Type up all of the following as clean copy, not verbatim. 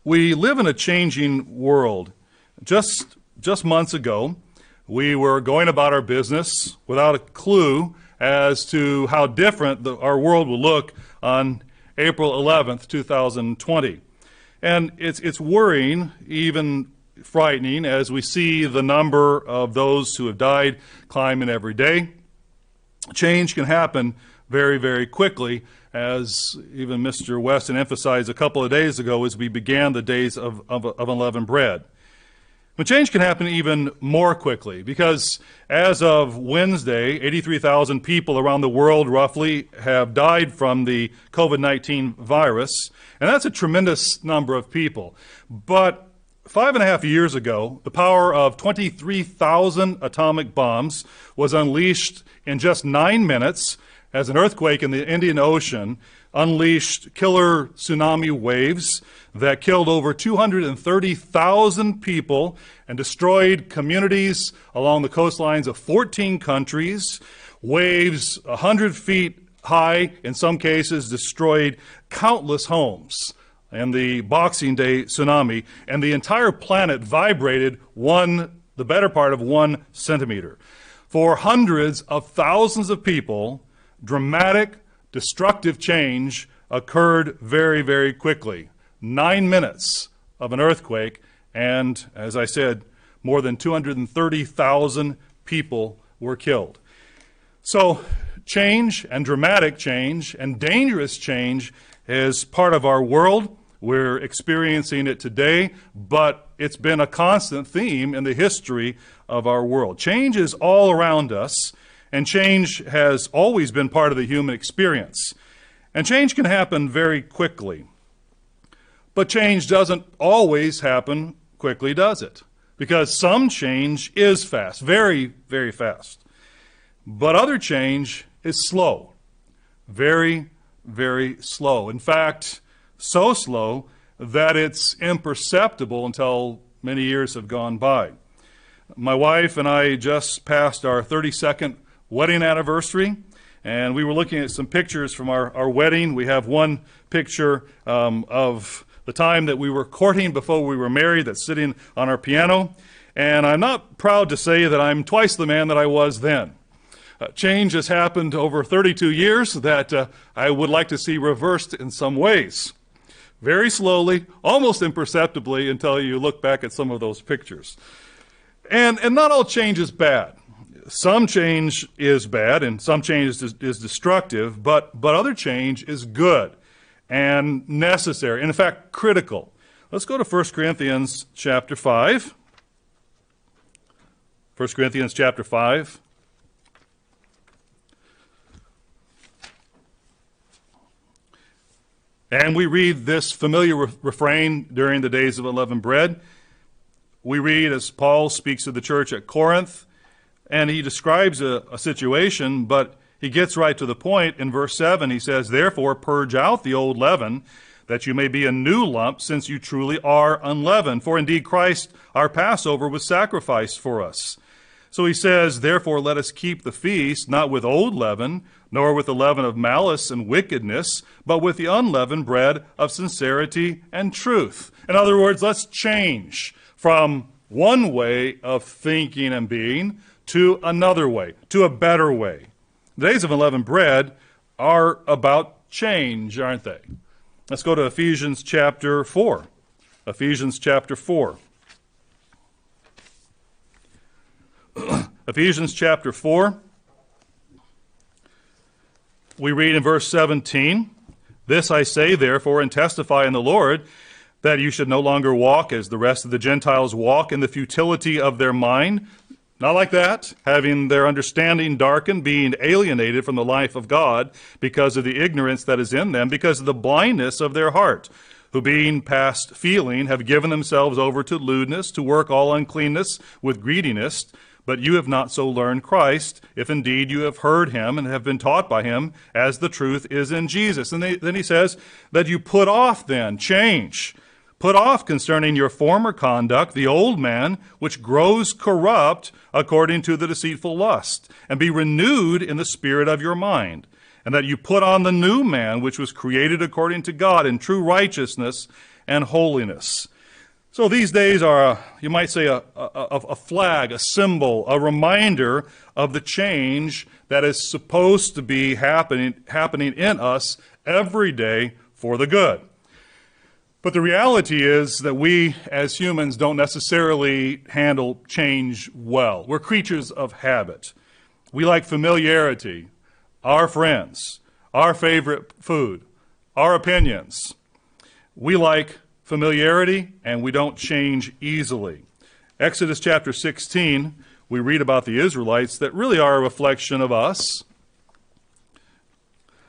We live in a changing world. Just months ago, we were going about our business without a clue as to how different our world will look on April 11th, 2020. And it's worrying, even frightening, as we see the number of those who have died climbing every day. Change can happen very, very quickly, as even Mr. Weston emphasized a couple of days ago as we began the days of unleavened bread. But change can happen even more quickly, because as of Wednesday, 83,000 people around the world roughly have died from the COVID-19 virus, and that's a tremendous number of people. But 5.5 years ago, the power of 23,000 atomic bombs was unleashed in just 9 minutes as an earthquake in the Indian Ocean unleashed killer tsunami waves that killed over 230,000 people and destroyed communities along the coastlines of 14 countries. Waves 100 feet high, in some cases, destroyed countless homes. And the Boxing Day tsunami, and the entire planet vibrated the better part of 1 centimeter. For hundreds of thousands of people, dramatic, destructive change occurred very, very quickly. 9 minutes of an earthquake, and as I said, more than 230,000 people were killed. So change, and dramatic change, and dangerous change is part of our world. We're experiencing it today, but it's been a constant theme in the history of our world. Change is all around us, and change has always been part of the human experience. And change can happen very quickly. But change doesn't always happen quickly, does it? Because some change is fast, very, very fast. But other change is slow, very, very slow. In fact, so slow that it's imperceptible until many years have gone by. My wife and I just passed our 32nd wedding anniversary, and we were looking at some pictures from our wedding. We have one picture of the time that we were courting before we were married that's sitting on our piano, and I'm not proud to say that I'm twice the man that I was then. Change has happened over 32 years that I would like to see reversed in some ways. Very slowly, almost imperceptibly, until you look back at some of those pictures. And not all change is bad. Some change is bad, and some change is destructive, but other change is good and necessary, and in fact, critical. Let's go to 1 Corinthians chapter 5. 1 Corinthians chapter 5. And we read this familiar refrain during the days of unleavened bread. We read as Paul speaks to the church at Corinth, and he describes a situation, but he gets right to the point. In verse 7, he says, "Therefore purge out the old leaven, that you may be a new lump, since you truly are unleavened. For indeed Christ, our Passover, was sacrificed for us." So he says, "Therefore let us keep the feast, not with old leaven, nor with the leaven of malice and wickedness, but with the unleavened bread of sincerity and truth." In other words, let's change from one way of thinking and being to another way, to a better way. The days of unleavened bread are about change, aren't they? Let's go to Ephesians chapter 4. Ephesians chapter 4. Ephesians chapter 4. We read in verse 17, "This I say, therefore, and testify in the Lord, that you should no longer walk as the rest of the Gentiles walk in the futility of their mind." Not like that, having their understanding darkened, being alienated from the life of God because of the ignorance that is in them, because of the blindness of their heart, who being past feeling have given themselves over to lewdness, to work all uncleanness with greediness. But you have not so learned Christ, if indeed you have heard him and have been taught by him, as the truth is in Jesus. And then he says that you put off then, change. Put off concerning your former conduct the old man, which grows corrupt according to the deceitful lust, and be renewed in the spirit of your mind, and that you put on the new man, which was created according to God in true righteousness and holiness. So these days are, you might say, a flag, a symbol, a reminder of the change that is supposed to be happening in us every day for the good. But the reality is that we as humans don't necessarily handle change well. We're creatures of habit. We like familiarity, our friends, our favorite food, our opinions. We like familiarity, and we don't change easily. Exodus chapter 16, we read about the Israelites that really are a reflection of us.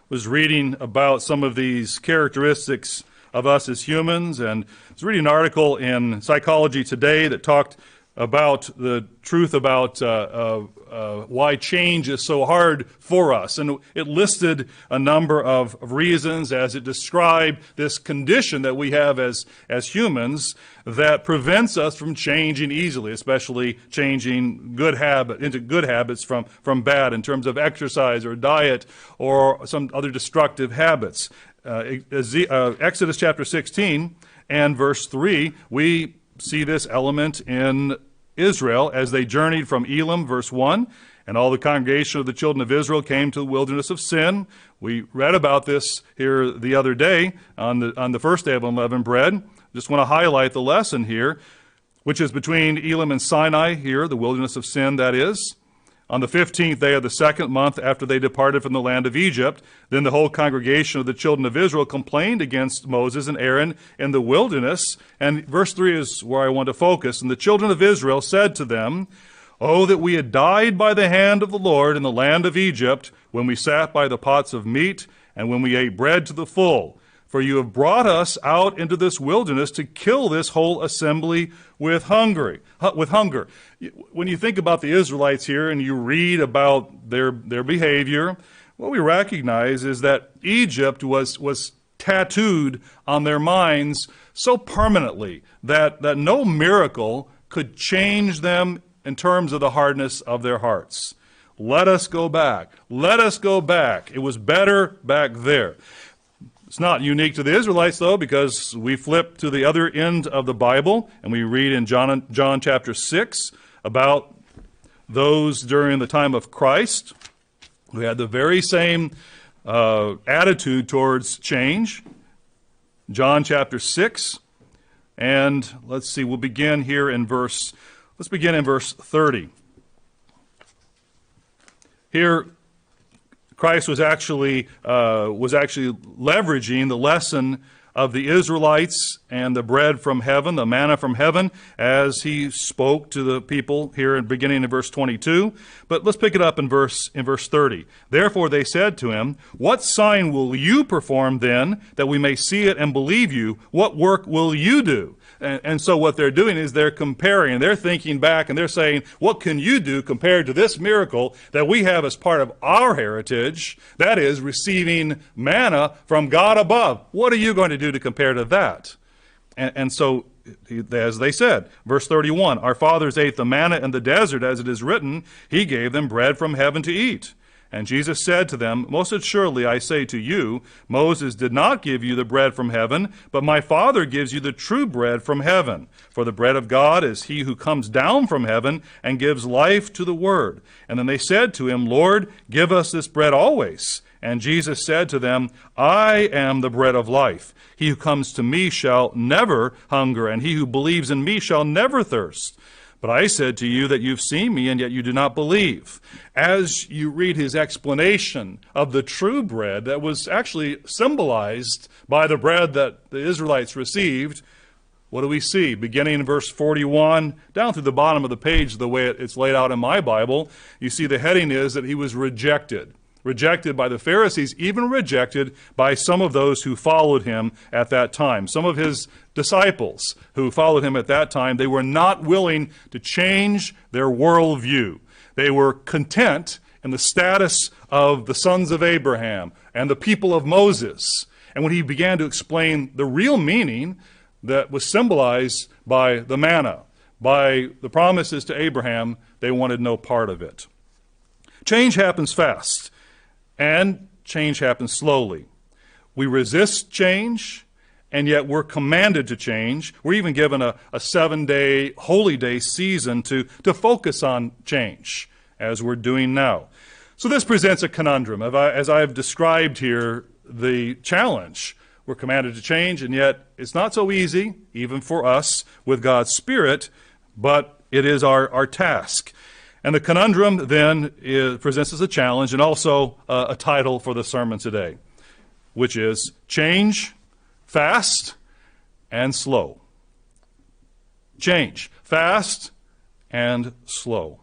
Was reading about some of these characteristics of us as humans, and I was reading an article in Psychology Today that talked about the truth about why change is so hard for us. And it listed a number of reasons as it described this condition that we have as humans that prevents us from changing easily, especially changing into good habits from bad in terms of exercise or diet or some other destructive habits. Exodus chapter 16 and verse 3, we see this element in Israel as they journeyed from Elim, verse 1, and all the congregation of the children of Israel came to the wilderness of Sin. We read about this here the other day on the first day of unleavened bread. Just want to highlight the lesson here, which is between Elim and Sinai here, the wilderness of Sin, that is. On the 15th day of the second month after they departed from the land of Egypt, then the whole congregation of the children of Israel complained against Moses and Aaron in the wilderness. And verse 3 is where I want to focus. And the children of Israel said to them, "Oh, that we had died by the hand of the Lord in the land of Egypt, when we sat by the pots of meat, and when we ate bread to the full. For you have brought us out into this wilderness to kill this whole assembly with hunger." When you think about the Israelites here and you read about their behavior, what we recognize is that Egypt was tattooed on their minds so permanently that no miracle could change them in terms of the hardness of their hearts. Let us go back. Let us go back. It was better back there. It's not unique to the Israelites, though, because we flip to the other end of the Bible, and we read in John chapter 6 about those during the time of Christ who had the very same attitude towards change. John chapter 6, and let's see, we'll begin here in verse 30. Here, Christ was actually leveraging the lesson of the Israelites and the bread from heaven, the manna from heaven, as he spoke to the people here beginning in verse 22. But let's pick it up in verse 30. Therefore they said to him, "What sign will you perform then, that we may see it and believe you? What work will you do?" And so what they're doing is they're comparing, they're thinking back, and they're saying, what can you do compared to this miracle that we have as part of our heritage, that is, receiving manna from God above? What are you going to do to compare to that? And so, as they said, verse 31, "Our fathers ate the manna in the desert, as it is written, he gave them bread from heaven to eat." And Jesus said to them, "Most assuredly I say to you, Moses did not give you the bread from heaven, but my Father gives you the true bread from heaven. For the bread of God is he who comes down from heaven and gives life to the word." And then they said to him, "Lord, give us this bread always." And Jesus said to them, "I am the bread of life. He who comes to me shall never hunger, and he who believes in me shall never thirst. But I said to you that you've seen me, and yet you do not believe." As you read his explanation of the true bread that was actually symbolized by the bread that the Israelites received, what do we see? Beginning in verse 41, down through the bottom of the page, the way it's laid out in my Bible, you see the heading is that he was rejected. Rejected by the Pharisees, even rejected by some of those who followed him at that time. Some of his disciples who followed him at that time, they were not willing to change their worldview. They were content in the status of the sons of Abraham and the people of Moses. And when he began to explain the real meaning that was symbolized by the manna, by the promises to Abraham, they wanted no part of it. Change happens fast. And change happens slowly. We resist change, and yet we're commanded to change. We're even given a 7-day holy day season to focus on change, as we're doing now. So this presents a conundrum. As I've described here, the challenge. We're commanded to change, and yet it's not so easy, even for us, with God's Spirit, but it is our task. And the conundrum then presents us a challenge and also a title for the sermon today, which is Change, Fast, and Slow. Change, fast, and slow.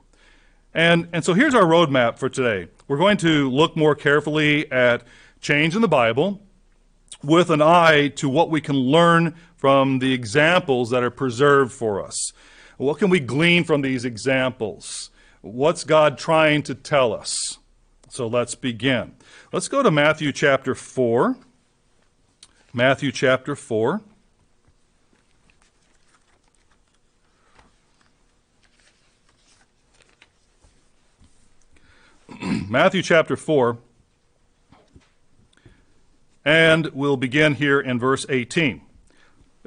And so here's our roadmap for today. We're going to look more carefully at change in the Bible with an eye to what we can learn from the examples that are preserved for us. What can we glean from these examples? What's God trying to tell us? So let's begin. Let's go to Matthew chapter 4. Matthew chapter 4. Matthew chapter 4. And we'll begin here in verse 18.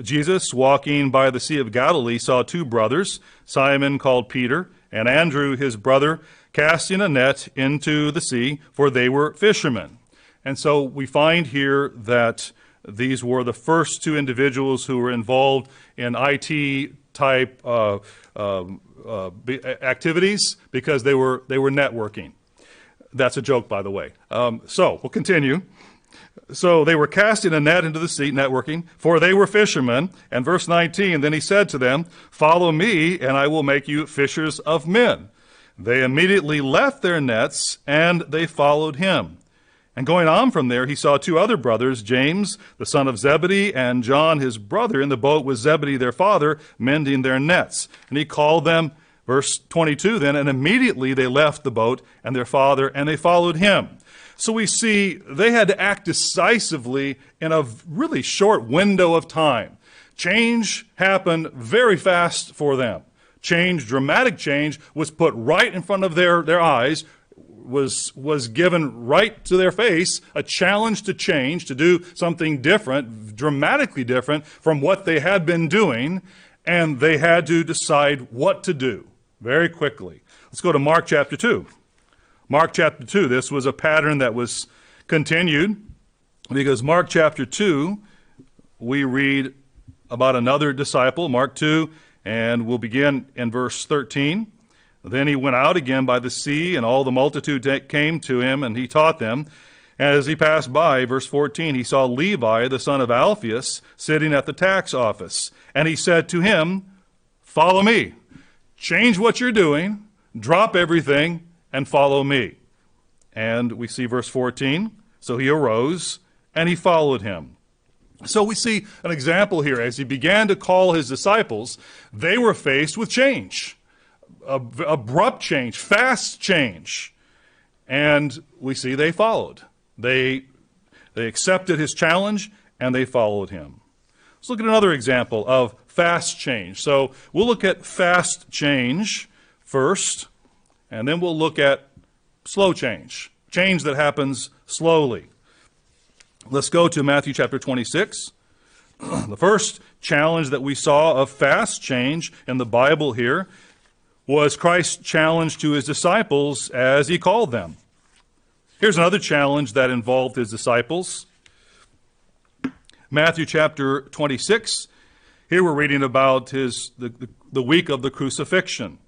Jesus, walking by the Sea of Galilee, saw two brothers, Simon called Peter, and Andrew his brother, casting a net into the sea, for they were fishermen. And so we find here that these were the first two individuals who were involved in IT-type activities because they were networking. That's a joke, by the way. So we'll continue. So they were casting a net into the sea, networking, for they were fishermen. And verse 19, then he said to them, "Follow me, and I will make you fishers of men." They immediately left their nets, and they followed him. And going on from there, he saw two other brothers, James, the son of Zebedee, and John, his brother, in the boat with Zebedee, their father, mending their nets. And he called them, verse 22 then, and immediately they left the boat and their father, and they followed him. So we see they had to act decisively in a really short window of time. Change happened very fast for them. Change, dramatic change, was put right in front of their eyes, was given right to their face, a challenge to change, to do something different, dramatically different from what they had been doing, and they had to decide what to do very quickly. Let's go to Mark chapter 2. Mark chapter 2, this was a pattern that was continued because Mark chapter 2, we read about another disciple, Mark 2, and we'll begin in verse 13. Then he went out again by the sea, and all the multitude came to him, and he taught them. As he passed by, verse 14, he saw Levi, the son of Alphaeus, sitting at the tax office. And he said to him, "Follow me." Change what you're doing, drop everything, and follow me. And we see verse 14. So he arose, and he followed him. So we see an example here. As he began to call his disciples, they were faced with change. Abrupt change, fast change. And we see they followed. They accepted his challenge, and they followed him. Let's look at another example of fast change. So we'll look at fast change first, and then we'll look at slow change, change that happens slowly. Let's go to Matthew chapter 26. The first challenge that we saw of fast change in the Bible here was Christ's challenge to his disciples as he called them. Here's another challenge that involved his disciples. Matthew chapter 26. Here we're reading about the week of the crucifixion.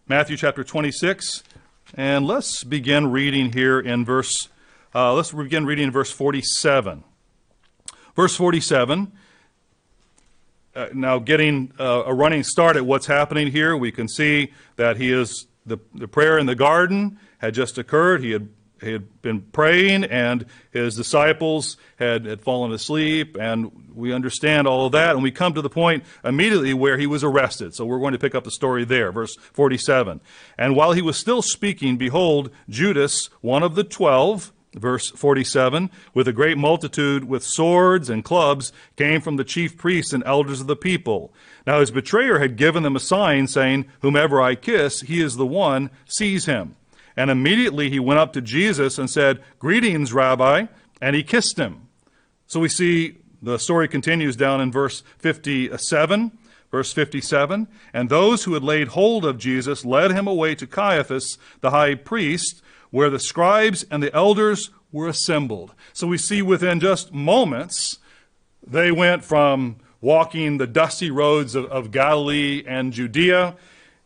Matthew chapter 26, and let's begin reading here in verse 47. Verse 47, now getting a running start at what's happening here, we can see that the prayer in the garden had just occurred. He had been praying, and his disciples had fallen asleep, and we understand all of that, and we come to the point immediately where he was arrested. So we're going to pick up the story there, verse 47. And while he was still speaking, behold, Judas, one of the 12, verse 47, with a great multitude with swords and clubs, came from the chief priests and elders of the people. Now his betrayer had given them a sign, saying, "Whomever I kiss, he is the one, seize him." And immediately he went up to Jesus and said, "Greetings, Rabbi," and he kissed him. So we see the story continues down in verse 57. Verse 57, and those who had laid hold of Jesus led him away to Caiaphas, the high priest, where the scribes and the elders were assembled. So we see within just moments, they went from walking the dusty roads of Galilee and Judea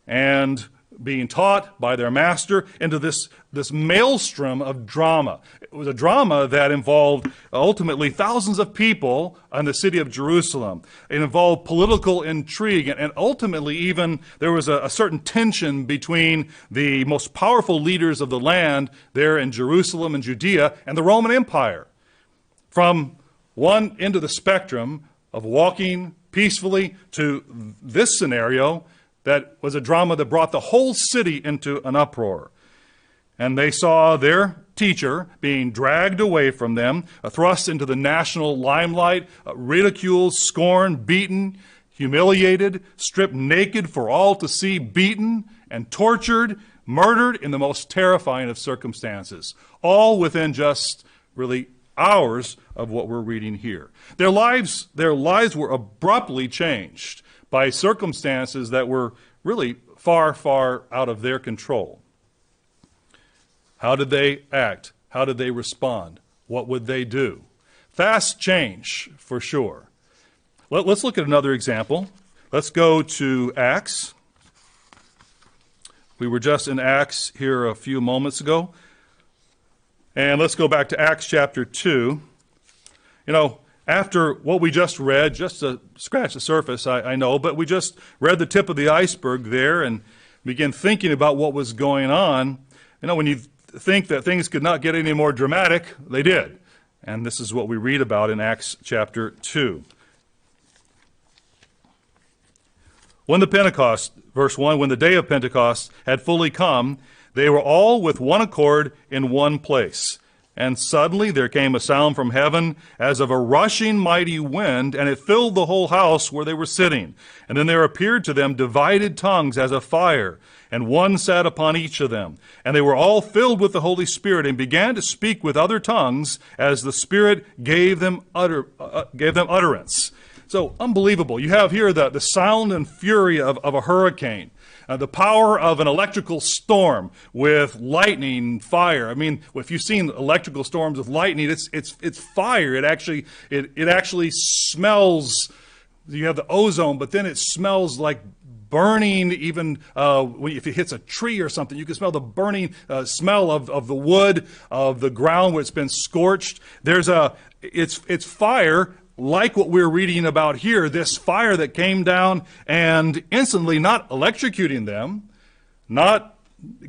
and being taught by their master into this maelstrom of drama. It was a drama that involved ultimately thousands of people in the city of Jerusalem. It involved political intrigue, and ultimately even there was a certain tension between the most powerful leaders of the land there in Jerusalem and Judea and the Roman Empire. From one end of the spectrum of walking peacefully to this scenario that was a drama that brought the whole city into an uproar. And they saw their teacher being dragged away from them, thrust into the national limelight, ridiculed, scorned, beaten, humiliated, stripped naked for all to see, beaten and tortured, murdered in the most terrifying of circumstances, all within just really hours of what we're reading here. Their lives were abruptly changed by circumstances that were really far, far out of their control. How did they act? How did they respond? What would they do? Fast change, for sure. Let's look at another example. Let's go to Acts. We were just in Acts here a few moments ago. And let's go back to Acts chapter 2. You know, after what we just read, just to scratch the surface, I know, but we just read the tip of the iceberg there and began thinking about what was going on. You know, when you think that things could not get any more dramatic, they did. And this is what we read about in Acts chapter 2. When the Pentecost, verse 1, when the day of Pentecost had fully come, they were all with one accord in one place. And suddenly there came a sound from heaven as of a rushing mighty wind, and it filled the whole house where they were sitting. And then there appeared to them divided tongues as of fire, and one sat upon each of them. And they were all filled with the Holy Spirit, and began to speak with other tongues as the Spirit gave them utterance. So unbelievable. You have here the sound and fury of a hurricane. The power of an electrical storm with lightning, fire. I mean, if you've seen electrical storms with lightning, it's fire. It actually smells. You have the ozone, but then it smells like burning. Even if it hits a tree or something, you can smell the burning smell of the wood, of the ground where it's been scorched. It's fire. Like what we're reading about here, this fire that came down and instantly not electrocuting them, not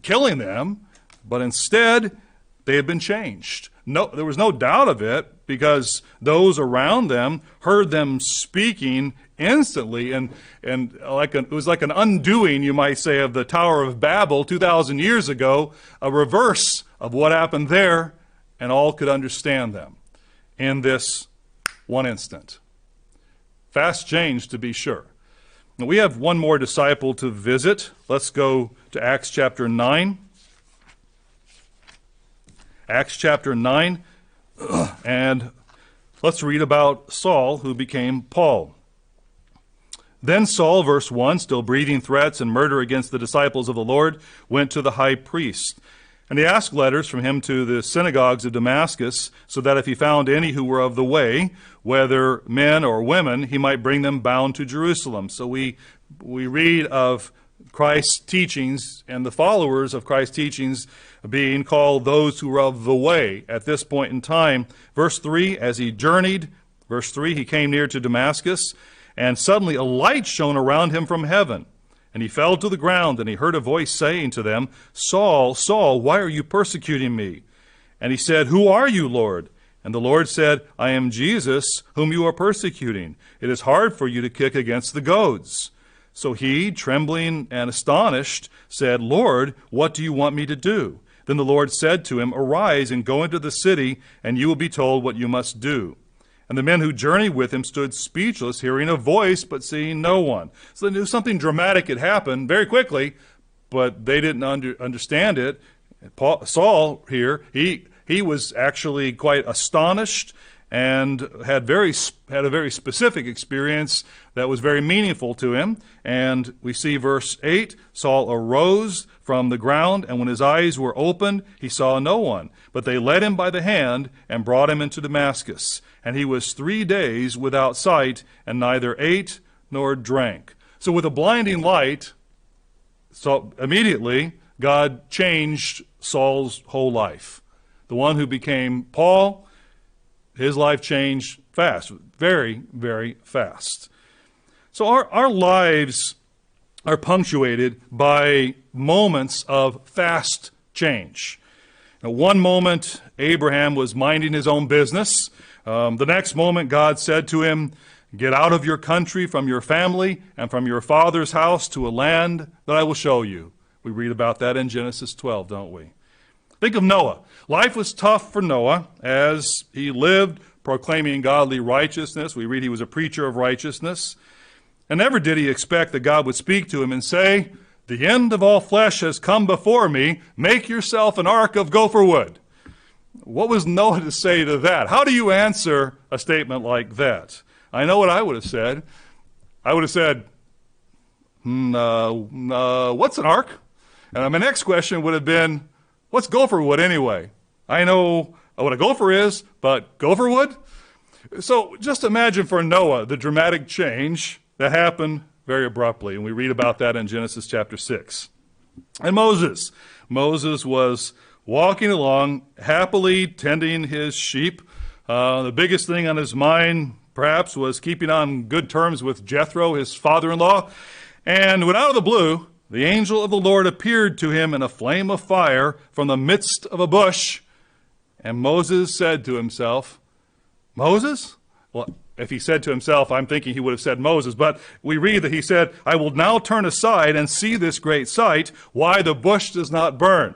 killing them, but instead they had been changed. No, there was no doubt of it, because those around them heard them speaking instantly, and it was like an undoing, you might say, of the Tower of Babel 2,000 years ago, a reverse of what happened there, and all could understand them in this one instant. Fast change, to be sure. Now, we have one more disciple to visit. Let's go to Acts chapter 9. Acts chapter 9, and let's read about Saul, who became Paul. Then Saul, verse 1, still breathing threats and murder against the disciples of the Lord, went to the high priest. And he asked letters from him to the synagogues of Damascus, so that if he found any who were of the way, whether men or women, he might bring them bound to Jerusalem. So we read of Christ's teachings and the followers of Christ's teachings being called those who were of the way at this point in time. Verse 3, as he journeyed, verse 3, he came near to Damascus, and suddenly a light shone around him from heaven. And he fell to the ground, and he heard a voice saying to them, Saul, Saul, why are you persecuting me? And he said, Who are you, Lord? And the Lord said, I am Jesus, whom you are persecuting. It is hard for you to kick against the goads. So he, trembling and astonished, said, Lord, what do you want me to do? Then the Lord said to him, Arise and go into the city, and you will be told what you must do. And the men who journeyed with him stood speechless, hearing a voice, but seeing no one. So they knew something dramatic had happened very quickly, but they didn't understand it. Saul here, he was actually quite astonished and had a very specific experience that was very meaningful to him. And we see verse 8, Saul arose from the ground, and when his eyes were opened, he saw no one. But they led him by the hand and brought him into Damascus. And he was 3 days without sight, and neither ate nor drank. So with a blinding light, so immediately God changed Saul's whole life. The one who became Paul, his life changed fast, very, very fast. So our lives are punctuated by moments of fast change. Now, one moment, Abraham was minding his own business. The next moment, God said to him, "Get out of your country, from your family, and from your father's house to a land that I will show you." We read about that in Genesis 12, don't we? Think of Noah. Life was tough for Noah as he lived proclaiming godly righteousness. We read he was a preacher of righteousness. And never did he expect that God would speak to him and say, "The end of all flesh has come before me. Make yourself an ark of gopher wood." What was Noah to say to that? How do you answer a statement like that? I know what I would have said. I would have said, what's an ark? And my next question would have been, what's gopher wood anyway? I know what a gopher is, but gopher wood? So just imagine for Noah the dramatic change that happened very abruptly. And we read about that in Genesis chapter 6. And Moses was walking along, happily tending his sheep. The biggest thing on his mind, perhaps, was keeping on good terms with Jethro, his father-in-law. And when out of the blue, the angel of the Lord appeared to him in a flame of fire from the midst of a bush. And Moses said to himself, Moses? Well, if he said to himself, I'm thinking he would have said Moses, but we read that he said, I will now turn aside and see this great sight, why the bush does not burn.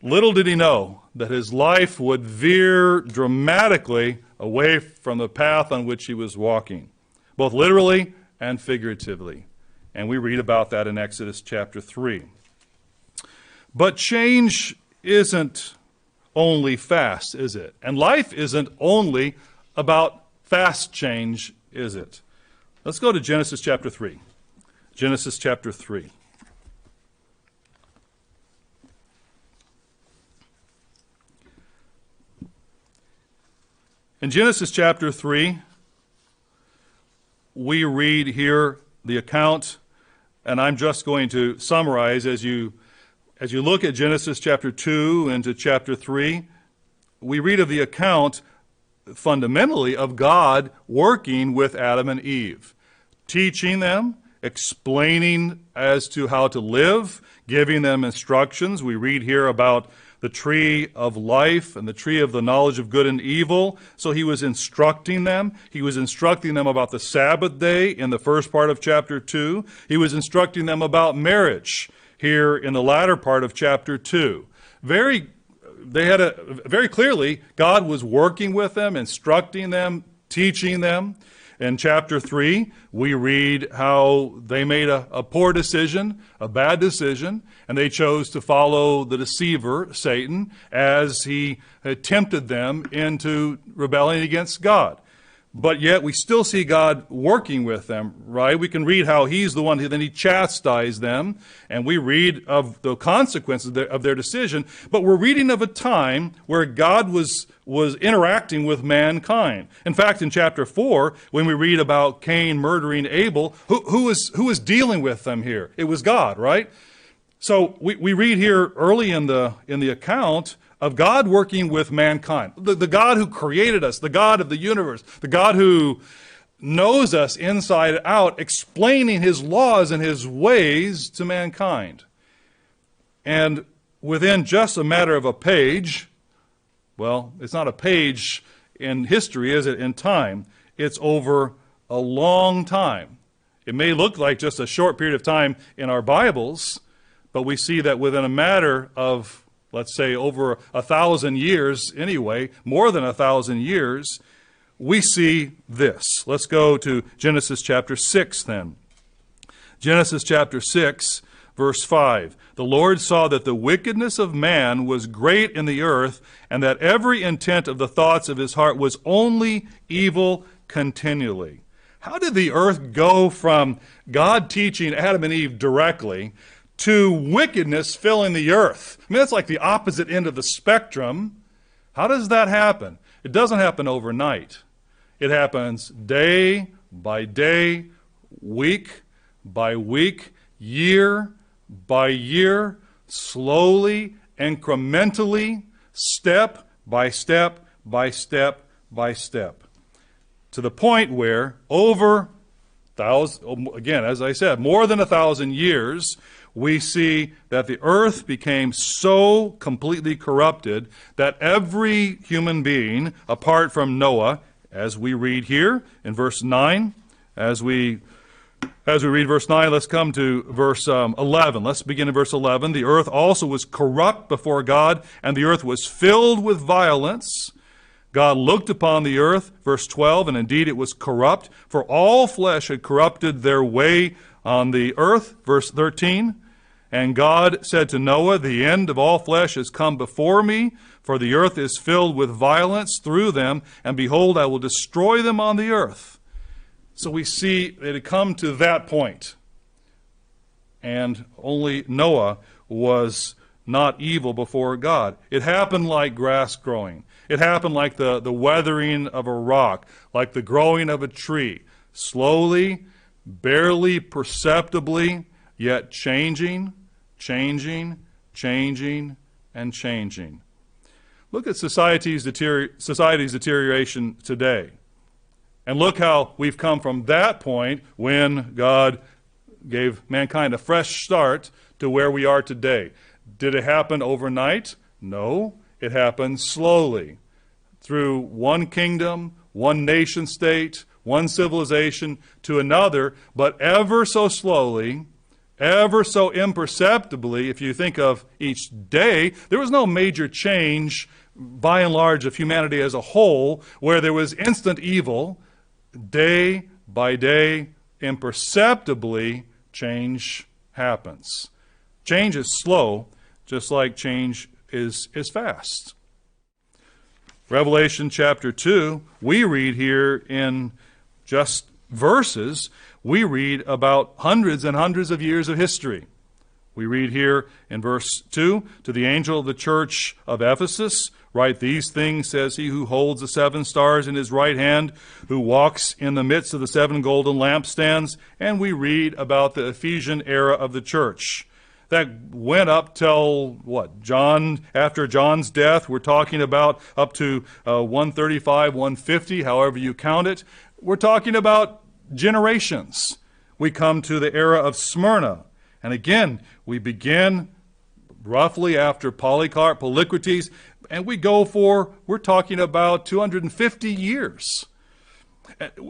Little did he know that his life would veer dramatically away from the path on which he was walking, both literally and figuratively. And we read about that in Exodus chapter 3. But change isn't only fast, is it? And life isn't only about fast change, is it? Let's go to Genesis chapter 3. Genesis chapter 3. In Genesis chapter 3, we read here the account, and I'm just going to summarize as you look at Genesis chapter 2 into chapter 3, we read of the account fundamentally of God working with Adam and Eve, teaching them, explaining as to how to live, giving them instructions. We read here about the tree of life and the tree of the knowledge of good and evil. So he was instructing them. He was instructing them about the Sabbath day in the first part of chapter 2. He was instructing them about marriage here in the latter part of chapter 2. Very clearly, God was working with them, instructing them, teaching them. In chapter 3, we read how they made a poor decision, a bad decision, and they chose to follow the deceiver, Satan, as he tempted them into rebelling against God. But yet we still see God working with them, right? We can read how he's the one who then he chastised them, and we read of the consequences of their decision. But we're reading of a time where God was interacting with mankind. In fact, in chapter 4, when we read about Cain murdering Abel, who was dealing with them here? It was God, right? So we read here early in the account of God working with mankind. The God who created us, the God of the universe, the God who knows us inside out, explaining his laws and his ways to mankind. And within just a matter of a page, well, it's not a page in history, is it, in time? It's over a long time. It may look like just a short period of time in our Bibles, but we see that within a matter of, let's say, over 1,000 years anyway, more than 1,000 years, we see this. Let's go to Genesis chapter 6 then. Genesis chapter 6, Verse 5, the Lord saw that the wickedness of man was great in the earth, and that every intent of the thoughts of his heart was only evil continually. How did the earth go from God teaching Adam and Eve directly to wickedness filling the earth? I mean, that's like the opposite end of the spectrum. How does that happen? It doesn't happen overnight. It happens day by day, week by week, year by year, slowly, incrementally, step by step by step by step, to the point where again, as I said, more than 1,000 years, we see that the earth became so completely corrupted that every human being, apart from Noah, as we read here in verse 9, as we read verse 9, let's come to verse 11. Let's begin in verse 11. The earth also was corrupt before God, and the earth was filled with violence. God looked upon the earth, verse 12, and indeed it was corrupt, for all flesh had corrupted their way on the earth, verse 13. And God said to Noah, the end of all flesh has come before me, for the earth is filled with violence through them, and behold, I will destroy them on the earth. So we see it had come to that point, and only Noah was not evil before God. It happened like grass growing. It happened like the weathering of a rock, like the growing of a tree, slowly, barely perceptibly, yet changing, and changing. Look at society's deterioration today. And look how we've come from that point when God gave mankind a fresh start to where we are today. Did it happen overnight? No. It happened slowly through one kingdom, one nation state, one civilization to another, but ever so slowly, ever so imperceptibly. If you think of each day, there was no major change by and large of humanity as a whole where there was instant evil. Day by day, imperceptibly, change happens. Change is slow, just like change is fast. Revelation chapter 2, we read here in just verses, we read about hundreds and hundreds of years of history. We read here in verse 2, to the angel of the church of Ephesus, write these things, says he who holds the 7 stars in his right hand, who walks in the midst of the 7 golden lampstands. And we read about the Ephesian era of the church. That went up till, John, after John's death. We're talking about up to 135, 150, however you count it. We're talking about generations. We come to the era of Smyrna. And again, we begin roughly after Polycarp, Polycrates, and we're talking about 250 years.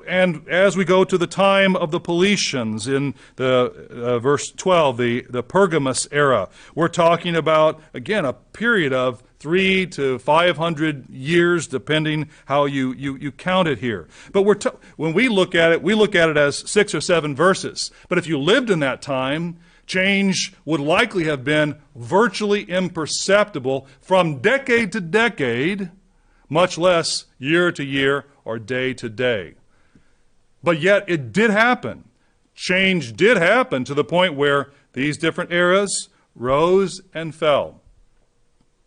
And as we go to the time of the Paulicians in the verse 12, the Pergamus era, we're talking about, again, a period of 300 to 500 years, depending how you count it here. But when we look at it as 6 or 7 verses. But if you lived in that time, change would likely have been virtually imperceptible from decade to decade, much less year to year or day to day. But yet it did happen. Change did happen to the point where these different eras rose and fell.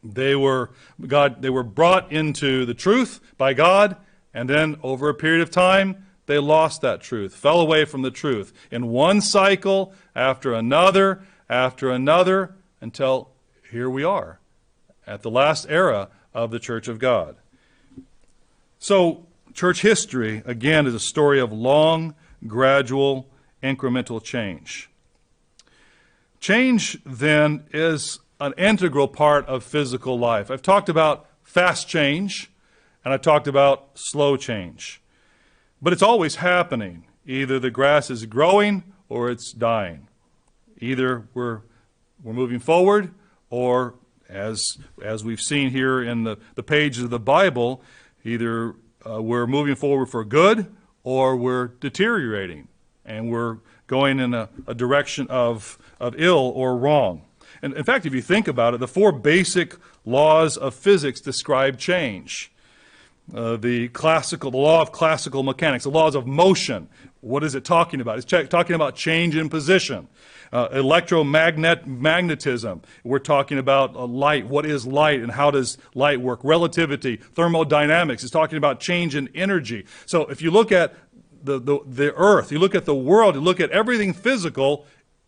They were brought into the truth by God, and then over a period of time, they lost that truth, fell away from the truth in one cycle after another, until here we are at the last era of the Church of God. So, church history, again, is a story of long, gradual, incremental change. Change, then, is an integral part of physical life. I've talked about fast change, and I've talked about slow change. But it's always happening. Either the grass is growing or it's dying. Either we're moving forward, or as we've seen here in the pages of the Bible, either we're moving forward for good or we're deteriorating. And going in a direction of ill or wrong. And in fact, if you think about it, the 4 basic laws of physics describe change. The law of classical mechanics, the laws of motion. What is it talking about? It's talking about change in position. Electromagnetism. We're talking about light. What is light and how does light work? Relativity, thermodynamics. It's talking about change in energy. So if you look at the earth, you look at the world, you look at everything physical,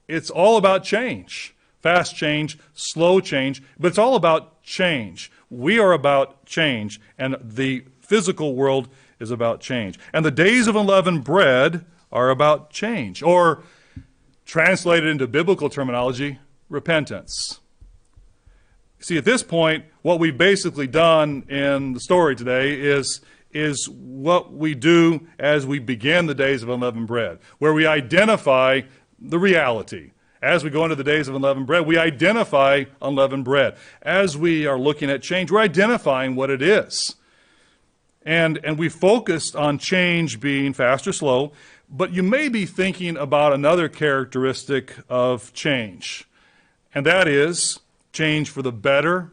it's all about change. Fast change, slow change, but it's all about change. We are about change, and the physical world is about change. And the days of unleavened bread are about change, or translated into biblical terminology, repentance. See, at this point, what we've basically done in the story today is what we do as we begin the days of unleavened bread, where we identify the reality. As we go into the days of unleavened bread, we identify unleavened bread. As we are looking at change, we're identifying what it is. And we focused on change being fast or slow, but you may be thinking about another characteristic of change, and that is change for the better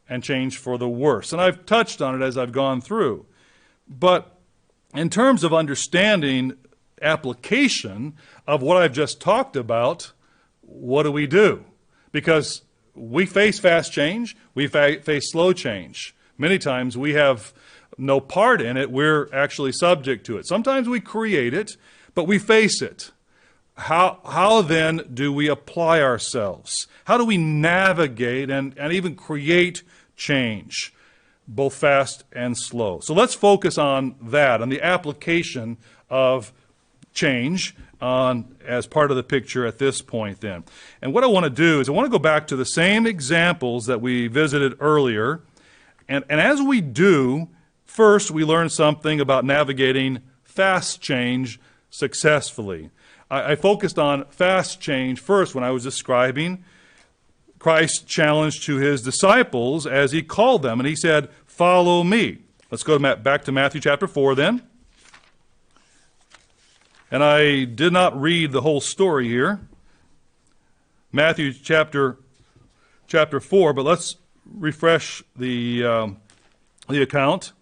and change for the worse. And I've touched on it as I've gone through. But in terms of understanding application of what I've just talked about, what do? Because we face fast change, we face slow change. Many times we have no part in it, we're actually subject to it. Sometimes we create it, but we face it. How then do we apply ourselves? How do we navigate and even create change, both fast and slow? So let's focus on that, on the application of change as part of the picture at this point then. And what I want to do is I want to go back to the same examples that we visited earlier. And as we do, first we learn something about navigating fast change successfully. I focused on fast change first when I was describing Christ's challenge to his disciples as he called them. And he said, "Follow me." Let's go back to Matthew chapter 4 then. And I did not read the whole story here. Matthew chapter 4, but let's refresh the account.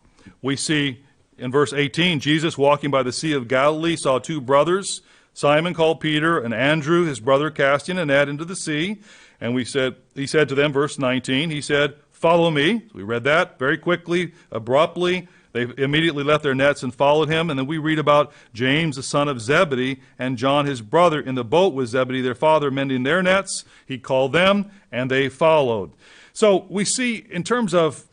We see in verse 18, Jesus walking by the Sea of Galilee saw 2 brothers, Simon called Peter and Andrew, his brother, casting a net into the sea. And he said to them, verse 19, he said, "Follow me." We read that very quickly, abruptly. They immediately left their nets and followed him. And then we read about James, the son of Zebedee, and John, his brother, in the boat with Zebedee, their father, mending their nets. He called them, and they followed. So we see, in terms of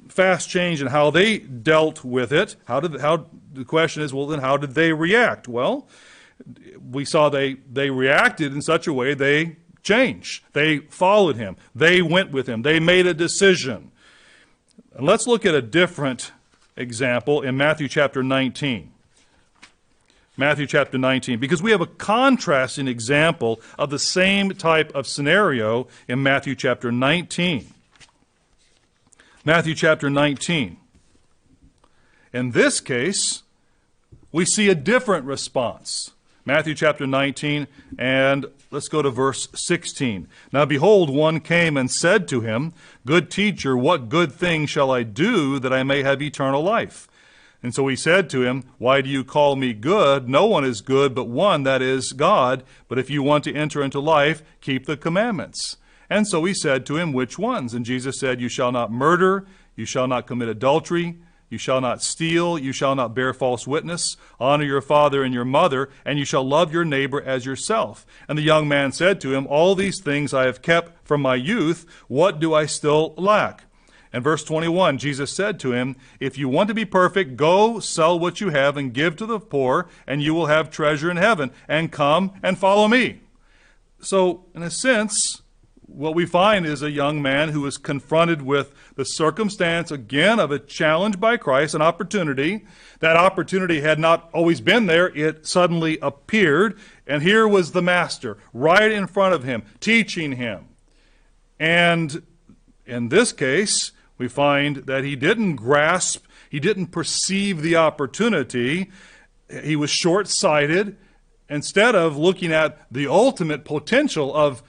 fast change and how they dealt with it, the question is, well, then how did they react? Well, we saw they reacted in such a way they changed. They followed him. They went with him. They made a decision. And let's look at a different example in Matthew chapter 19. Matthew chapter 19, because we have a contrasting example of the same type of scenario in Matthew chapter 19. Matthew chapter 19. In this case, we see a different response. Matthew chapter 19, and let's go to verse 16. "Now behold, one came and said to him, 'Good teacher, what good thing shall I do that I may have eternal life?' And so he said to him, 'Why do you call me good? No one is good but one, that is God. But if you want to enter into life, keep the commandments.' And so he said to him, 'Which ones?' And Jesus said, 'You shall not murder, you shall not commit adultery, you shall not steal, you shall not bear false witness, honor your father and your mother, and you shall love your neighbor as yourself.' And the young man said to him, 'All these things I have kept from my youth. What do I still lack?' And verse 21, Jesus said to him, 'If you want to be perfect, go sell what you have and give to the poor, and you will have treasure in heaven. And come and follow me.'" So, in a sense, what we find is a young man who is confronted with the circumstance, again, of a challenge by Christ, an opportunity. That opportunity had not always been there. It suddenly appeared, and here was the master right in front of him, teaching him. And in this case, we find that he didn't grasp, he didn't perceive the opportunity. He was short-sighted, instead of looking at the ultimate potential of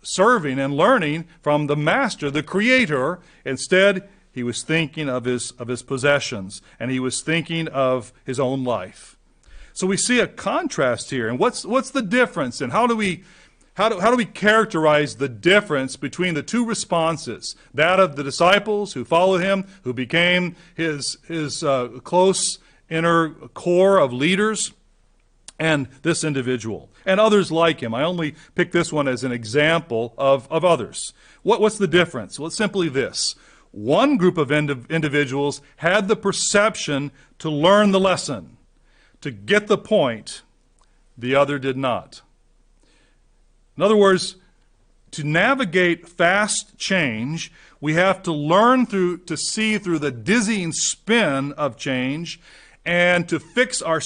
serving and learning from the master, the creator, instead he was thinking of his possessions, and he was thinking of his own life. So we see a contrast here. And what's the difference? And how do we characterize the difference between the two responses? That of the disciples who followed him, who became his close inner core of leaders, and this individual, and others like him. I only pick this one as an example of others. What's the difference? Well, it's simply this. One group of individuals had the perception to learn the lesson, to get the point. The other did not. In other words, to navigate fast change, we have to learn to see through the dizzying spin of change, and to fix our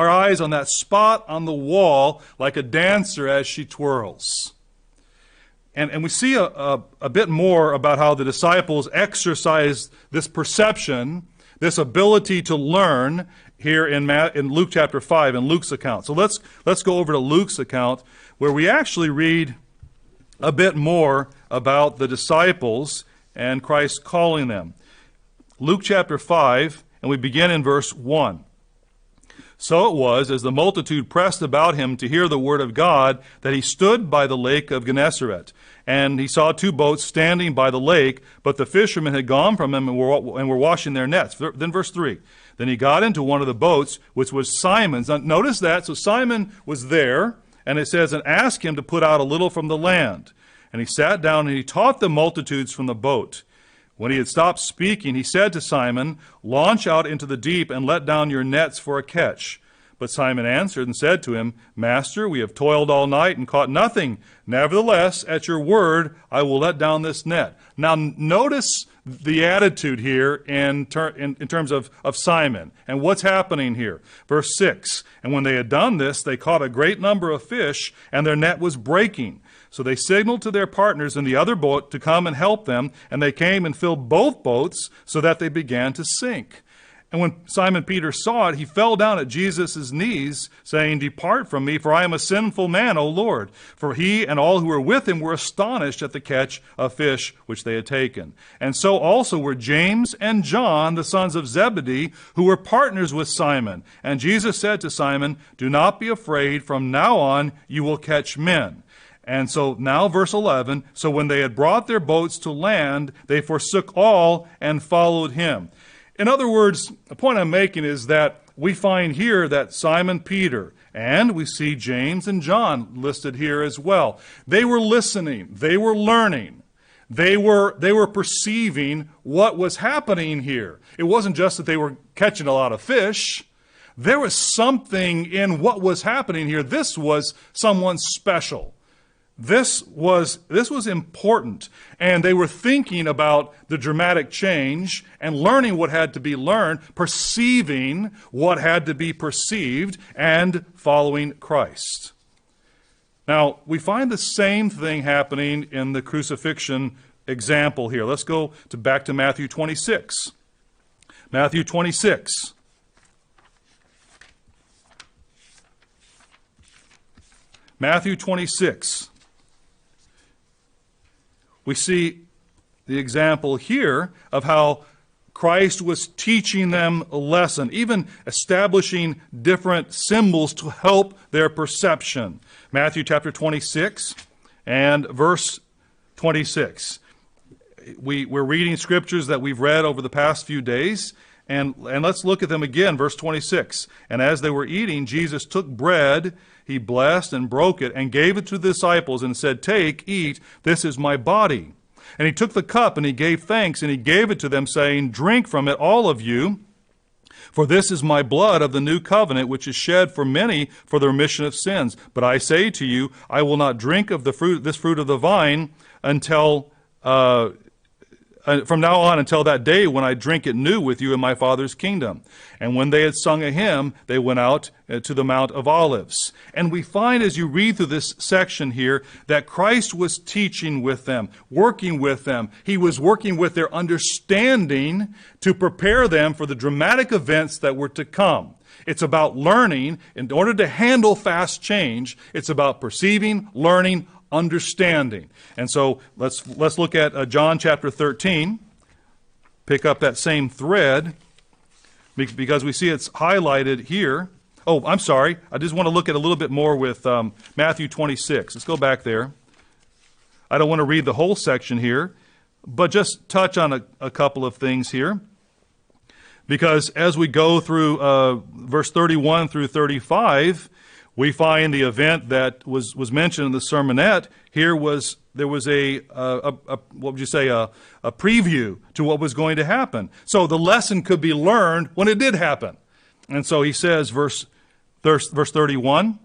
eyes on that spot on the wall like a dancer as she twirls. And we see a bit more about how the disciples exercised this perception, this ability to learn here in Luke chapter 5, in Luke's account. So let's go over to Luke's account, where we actually read a bit more about the disciples and Christ calling them. Luke chapter 5, and we begin in verse 1. So it was, as the multitude pressed about him to hear the word of God, that he stood by the lake of Gennesaret. And he saw two boats standing by the lake, but the fishermen had gone from him and were washing their nets. Then verse 3. Then he got into one of the boats, which was Simon's. Now, notice that. So Simon was there, and it says, and asked him to put out a little from the land. And he sat down and he taught the multitudes from the boat. When he had stopped speaking, he said to Simon, launch out into the deep and let down your nets for a catch. But Simon answered and said to him, Master, we have toiled all night and caught nothing. Nevertheless, at your word, I will let down this net. Now, notice the attitude here in terms of Simon and what's happening here. Verse 6, and when they had done this, they caught a great number of fish, and their net was breaking. So they signaled to their partners in the other boat to come and help them, and they came and filled both boats so that they began to sink. And when Simon Peter saw it, he fell down at Jesus' knees, saying, Depart from me, for I am a sinful man, O Lord. For he and all who were with him were astonished at the catch of fish which they had taken. And so also were James and John, the sons of Zebedee, who were partners with Simon. And Jesus said to Simon, Do not be afraid, from now on you will catch men. And so now verse 11, so when they had brought their boats to land, they forsook all and followed him. In other words, the point I'm making is that we find here that Simon Peter, and we see James and John listed here as well. They were listening. They were learning. They were perceiving what was happening here. It wasn't just that they were catching a lot of fish. There was something in what was happening here. This was someone special. This was important, and they were thinking about the dramatic change and learning what had to be learned, perceiving what had to be perceived, and following Christ. Now, we find the same thing happening in the crucifixion example here. Let's go back to Matthew 26. Matthew 26. Matthew 26. We see the example here of how Christ was teaching them a lesson, even establishing different symbols to help their perception. Matthew chapter 26 and verse 26. We're reading scriptures that we've read over the past few days, and let's look at them again. Verse 26. And as they were eating, Jesus took bread, he blessed and broke it, and gave it to the disciples, and said, Take, eat, this is my body. And he took the cup, and he gave thanks, and he gave it to them, saying, Drink from it, all of you, for this is my blood of the new covenant, which is shed for many for the remission of sins. But I say to you, I will not drink of this fruit of the vine until from now on until that day when I drink it new with you in my Father's kingdom. And when they had sung a hymn, they went out to the Mount of Olives. And we find as you read through this section here that Christ was teaching with them, working with them. He was working with their understanding to prepare them for the dramatic events that were to come. It's about learning. In order to handle fast change, it's about perceiving, learning, understanding. And so let's look at John chapter 13. Pick up that same thread because we see it's highlighted here. Oh, I'm sorry. I just want to look at a little bit more with Matthew 26. Let's go back there. I don't want to read the whole section here, but just touch on a couple of things here. Because as we go through verse 31 through 35, we find the event that was mentioned in the sermonette. There was a preview to what was going to happen. So the lesson could be learned when it did happen. And so he says, verse 31,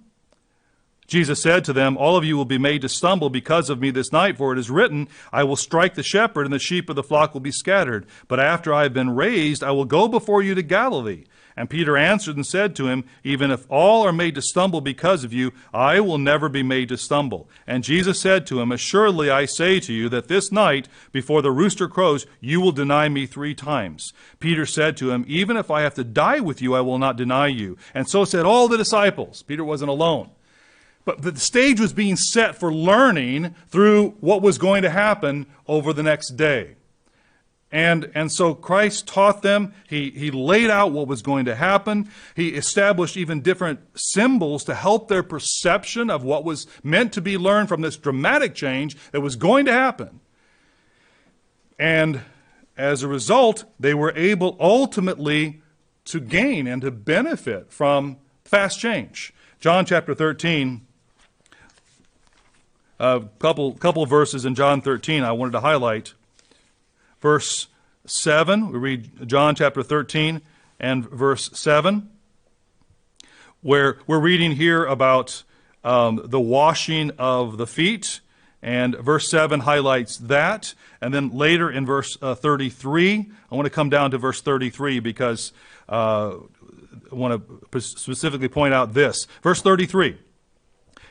Jesus said to them, all of you will be made to stumble because of me this night, for it is written, I will strike the shepherd, and the sheep of the flock will be scattered. But after I have been raised, I will go before you to Galilee. And Peter answered and said to him, even if all are made to stumble because of you, I will never be made to stumble. And Jesus said to him, assuredly I say to you that this night, before the rooster crows, you will deny me 3 times. Peter said to him, even if I have to die with you, I will not deny you. And so said all the disciples. Peter wasn't alone. But the stage was being set for learning through what was going to happen over the next day. And so Christ taught them. He laid out what was going to happen. He established even different symbols to help their perception of what was meant to be learned from this dramatic change that was going to happen. And as a result, they were able ultimately to gain and to benefit from fast change. John chapter 13, a couple of verses in John 13 I wanted to highlight. Verse 7, we read John chapter 13 and verse 7, where we're reading here about the washing of the feet, and verse 7 highlights that. And then later in verse 33, I want to come down to verse 33 because I want to specifically point out this. Verse 33.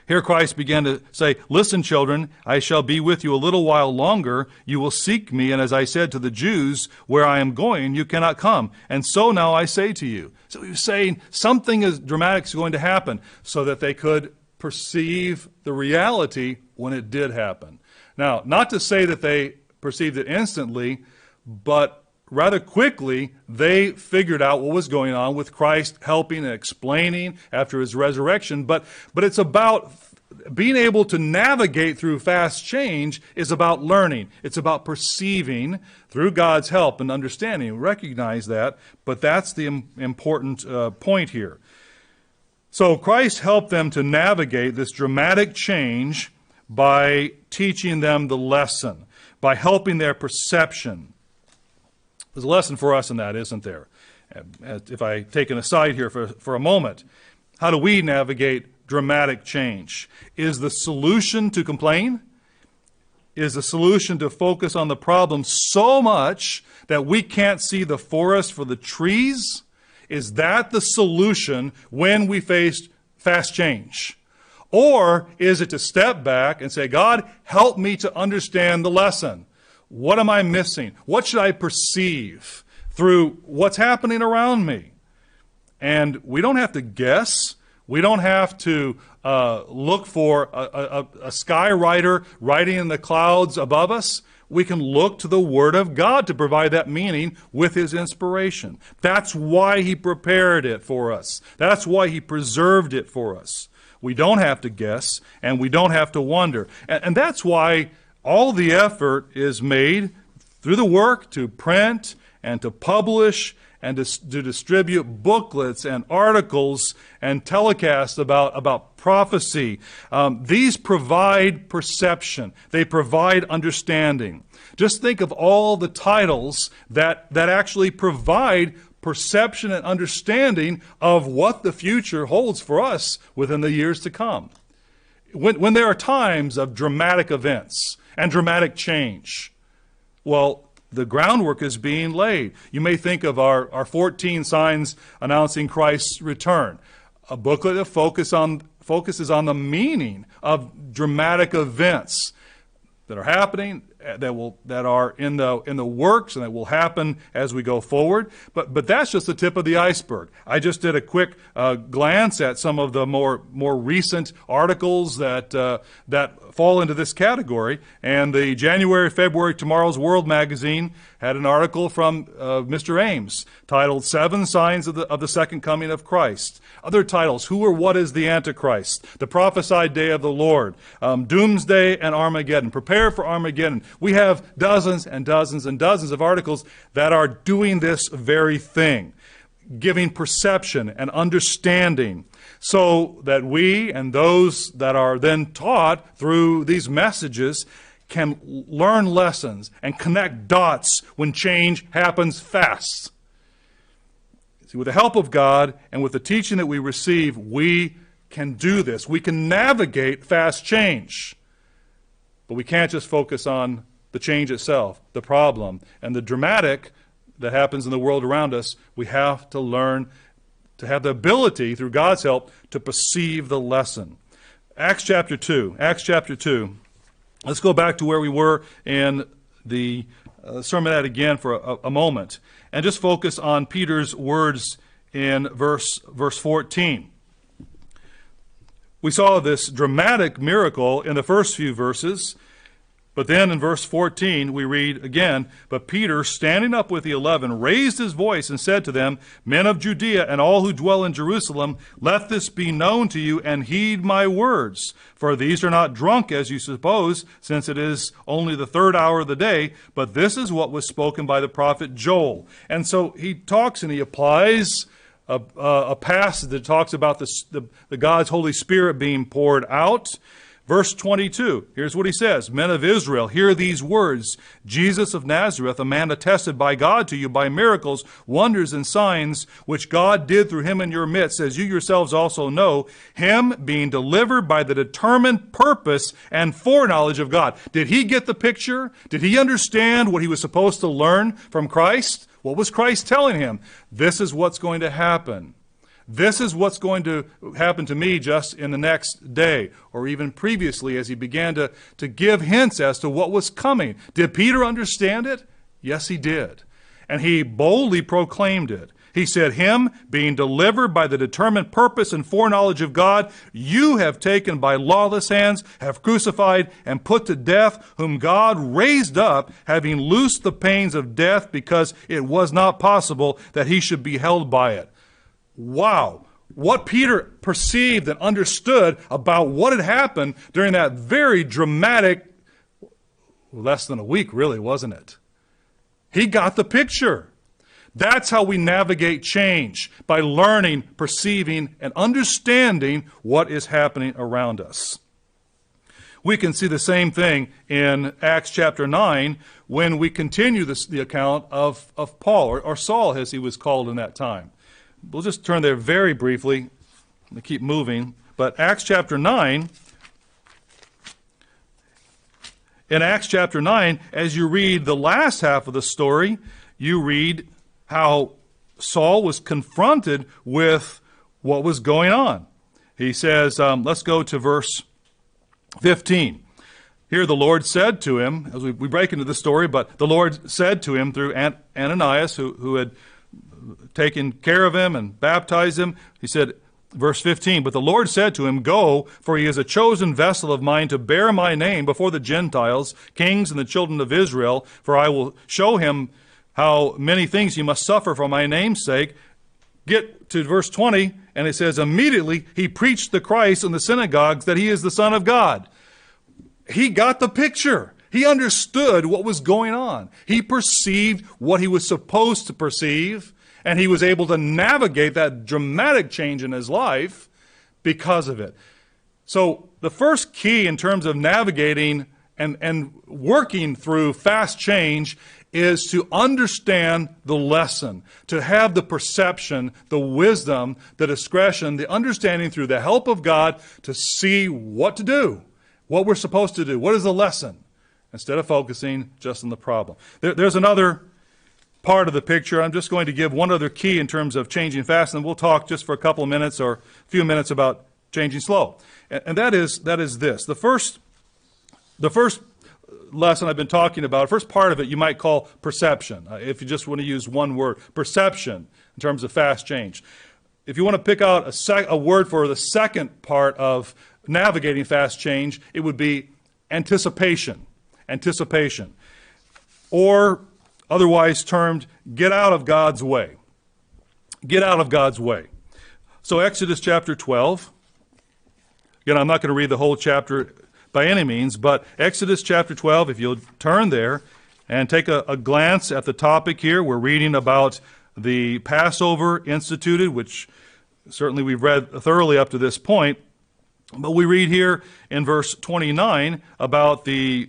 Here Christ began to say, listen, children, I shall be with you a little while longer. You will seek me, and as I said to the Jews, where I am going, you cannot come. And so now I say to you. So he was saying something as dramatic is going to happen so that they could perceive the reality when it did happen. Now, not to say that they perceived it instantly, but rather quickly, they figured out what was going on with Christ helping and explaining after his resurrection. But it's about being able to navigate through fast change is about learning. It's about perceiving through God's help and understanding. Recognize that, but that's the important point here. So Christ helped them to navigate this dramatic change by teaching them the lesson, by helping their perception. There's a lesson for us in that, isn't there? If I take an aside here for a moment, how do we navigate dramatic change? Is the solution to complain? Is the solution to focus on the problem so much that we can't see the forest for the trees? Is that the solution when we face fast change? Or is it to step back and say, God, help me to understand the lesson? What am I missing? What should I perceive through what's happening around me? And we don't have to guess. We don't have to look for a skywriter writing in the clouds above us. We can look to the Word of God to provide that meaning with His inspiration. That's why He prepared it for us. That's why He preserved it for us. We don't have to guess, and we don't have to wonder. And that's why all the effort is made through the work to print and to publish and to distribute booklets and articles and telecasts about prophecy. These provide perception. They provide understanding. Just think of all the titles that actually provide perception and understanding of what the future holds for us within the years to come. When there are times of dramatic events and dramatic change, well, the groundwork is being laid. You may think of our 14 signs announcing Christ's return, a booklet that focuses on the meaning of dramatic events that are happening that are in the works and that will happen as we go forward. But that's just the tip of the iceberg. I just did a quick glance at some of the more recent articles that fall into this category. And the January, February Tomorrow's World magazine had an article from Mr. Ames titled "7 Signs of the Second Coming of Christ." Other titles: "Who or What is the Antichrist?" "The Prophesied Day of the Lord," "Doomsday and Armageddon," "Prepare for Armageddon." We have dozens and dozens and dozens of articles that are doing this very thing, giving perception and understanding, so that we and those that are then taught through these messages can learn lessons and connect dots when change happens fast. See, with the help of God and with the teaching that we receive, we can do this. We can navigate fast change. But we can't just focus on the change itself, the problem, and the dramatic that happens in the world around us. We have to learn to have the ability, through God's help, to perceive the lesson. Acts chapter 2. Acts chapter 2. Let's go back to where we were in the sermonette again for a moment, and just focus on Peter's words in verse 14. We saw this dramatic miracle in the first few verses, but then in verse 14 we read again, "But Peter, standing up with the 11, raised his voice and said to them, 'Men of Judea and all who dwell in Jerusalem, let this be known to you, and heed my words. For these are not drunk as you suppose, since it is only the 3rd hour of the day, but this is what was spoken by the prophet Joel.'" And so he talks and he applies a passage that talks about the God's Holy Spirit being poured out. Verse 22, here's what he says: "Men of Israel, hear these words. Jesus of Nazareth, a man attested by God to you by miracles, wonders, and signs, which God did through him in your midst, as you yourselves also know, him being delivered by the determined purpose and foreknowledge of God." Did he get the picture? Did he understand what he was supposed to learn from Christ? What was Christ telling him? This is what's going to happen. This is what's going to happen to me just in the next day, or even previously, as he began to give hints as to what was coming. Did Peter understand it? Yes, he did. And he boldly proclaimed it. He said, "Him being delivered by the determined purpose and foreknowledge of God, you have taken by lawless hands, have crucified and put to death, whom God raised up, having loosed the pains of death, because it was not possible that he should be held by it." Wow. What Peter perceived and understood about what had happened during that very dramatic, less than a week really, wasn't it? He got the picture. That's how we navigate change, by learning, perceiving, and understanding what is happening around us. We can see the same thing in Acts chapter 9 when we continue the account of Paul, or Saul as he was called in that time. We'll just turn there very briefly to keep moving. But Acts chapter 9, in Acts chapter 9, as you read the last half of the story, you read how Saul was confronted with what was going on. He says, let's go to verse 15. Here the Lord said to him, as we break into the story, but the Lord said to him through Ananias, who had taken care of him and baptized him. He said, verse 15, "But the Lord said to him, Go, for he is a chosen vessel of mine to bear my name before the Gentiles, kings, and the children of Israel, for I will show him how many things he must suffer for my name's sake." Get to verse 20, and it says, "Immediately he preached the Christ in the synagogues, that he is the Son of God." He got the picture. He understood what was going on. He perceived what he was supposed to perceive, and he was able to navigate that dramatic change in his life because of it. So the first key in terms of navigating and working through fast change is to understand the lesson, to have the perception, the wisdom, the discretion, the understanding through the help of God to see what to do, what we're supposed to do, what is the lesson, instead of focusing just on the problem. There's another part of the picture. I'm just going to give one other key in terms of changing fast, and we'll talk just for a couple of minutes or a few minutes about changing slow. And that is this. The first lesson I've been talking about, first part of it you might call perception. If you just want to use one word, perception in terms of fast change. If you want to pick out a word for the second part of navigating fast change, it would be anticipation. Anticipation. Or otherwise termed, get out of God's way. Get out of God's way. So Exodus chapter 12. Again, I'm not going to read the whole chapter by any means, but Exodus chapter 12, if you'll turn there and take a glance at the topic here, we're reading about the Passover instituted, which certainly we've read thoroughly up to this point. But we read here in verse 29 about the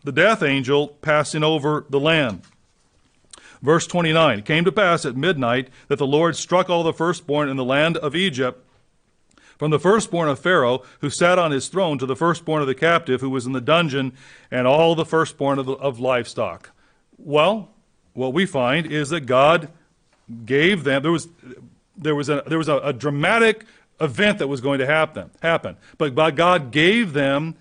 death angel passing over the land. Verse 29, it came to pass at midnight that the Lord struck all the firstborn in the land of Egypt, from the firstborn of Pharaoh, who sat on his throne, to the firstborn of the captive, who was in the dungeon, and all the firstborn of livestock. Well, what we find is that God gave them, there was a dramatic event that was going to happen. But God gave them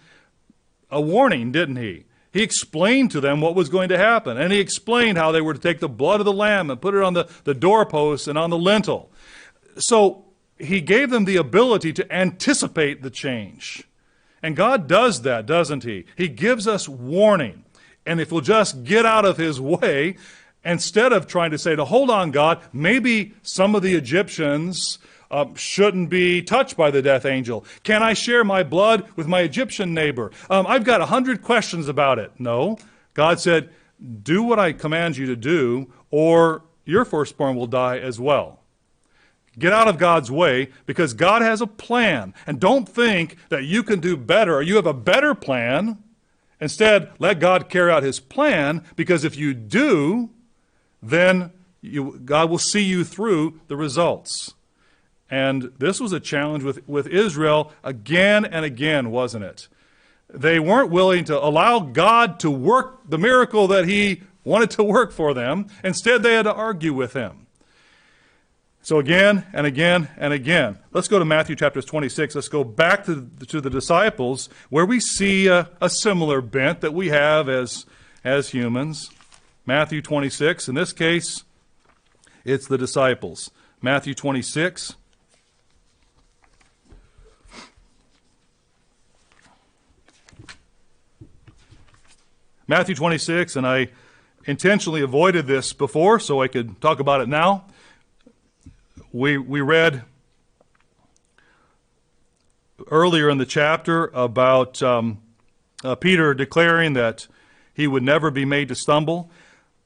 a warning, didn't he? He explained to them what was going to happen. And he explained how they were to take the blood of the lamb and put it on the doorposts and on the lintel. So he gave them the ability to anticipate the change. And God does that, doesn't he? He gives us warning. And if we'll just get out of his way, instead of trying to say, hold on, God, maybe some of the Egyptians shouldn't be touched by the death angel. Can I share my blood with my Egyptian neighbor? I've got 100 questions about it. No. God said, do what I command you to do, or your firstborn will die as well. Get out of God's way, because God has a plan. And don't think that you can do better, or you have a better plan. Instead, let God carry out his plan, because if you do, then God will see you through the results. And this was a challenge with Israel again and again, wasn't it? They weren't willing to allow God to work the miracle that he wanted to work for them. Instead, they had to argue with him. So again and again and again. Let's go to Matthew chapter 26. Let's go back to the disciples, where we see a similar bent that we have as humans. Matthew 26. In this case, it's the disciples. Matthew 26. Matthew 26, and I intentionally avoided this before so I could talk about it now. We read earlier in the chapter about Peter declaring that he would never be made to stumble.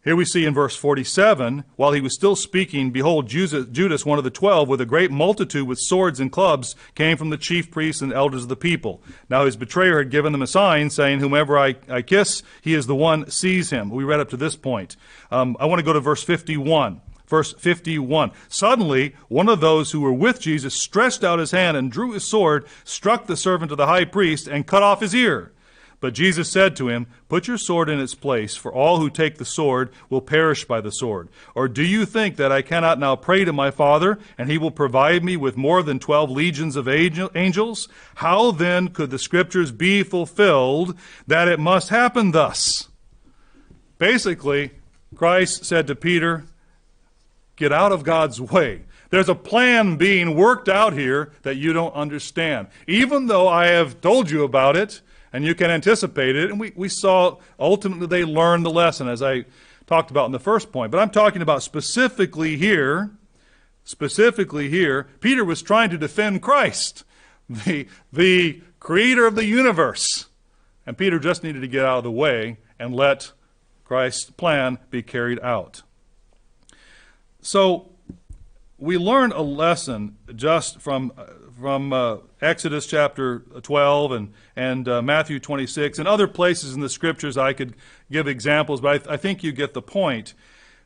Here we see in verse 47, while he was still speaking, behold, Judas, one of the 12, with a great multitude with swords and clubs, came from the chief priests and elders of the people. Now his betrayer had given them a sign, saying, whomever I kiss, he is the one, seize him. We read up to this point. I want to go to verse 51. Verse 51. Suddenly, one of those who were with Jesus stretched out his hand and drew his sword, struck the servant of the high priest, and cut off his ear. But Jesus said to him, put your sword in its place, for all who take the sword will perish by the sword. Or do you think that I cannot now pray to my Father, and he will provide me with more than 12 legions of angels? How then could the Scriptures be fulfilled that it must happen thus? Basically, Christ said to Peter, get out of God's way. There's a plan being worked out here that you don't understand. Even though I have told you about it, and you can anticipate it, and we saw ultimately they learned the lesson, as I talked about in the first point. But I'm talking about specifically here, Peter was trying to defend Christ, the creator of the universe. And Peter just needed to get out of the way and let Christ's plan be carried out. So we learned a lesson just from Exodus chapter 12 and Matthew 26 and other places in the Scriptures. I could give examples, but I think you get the point.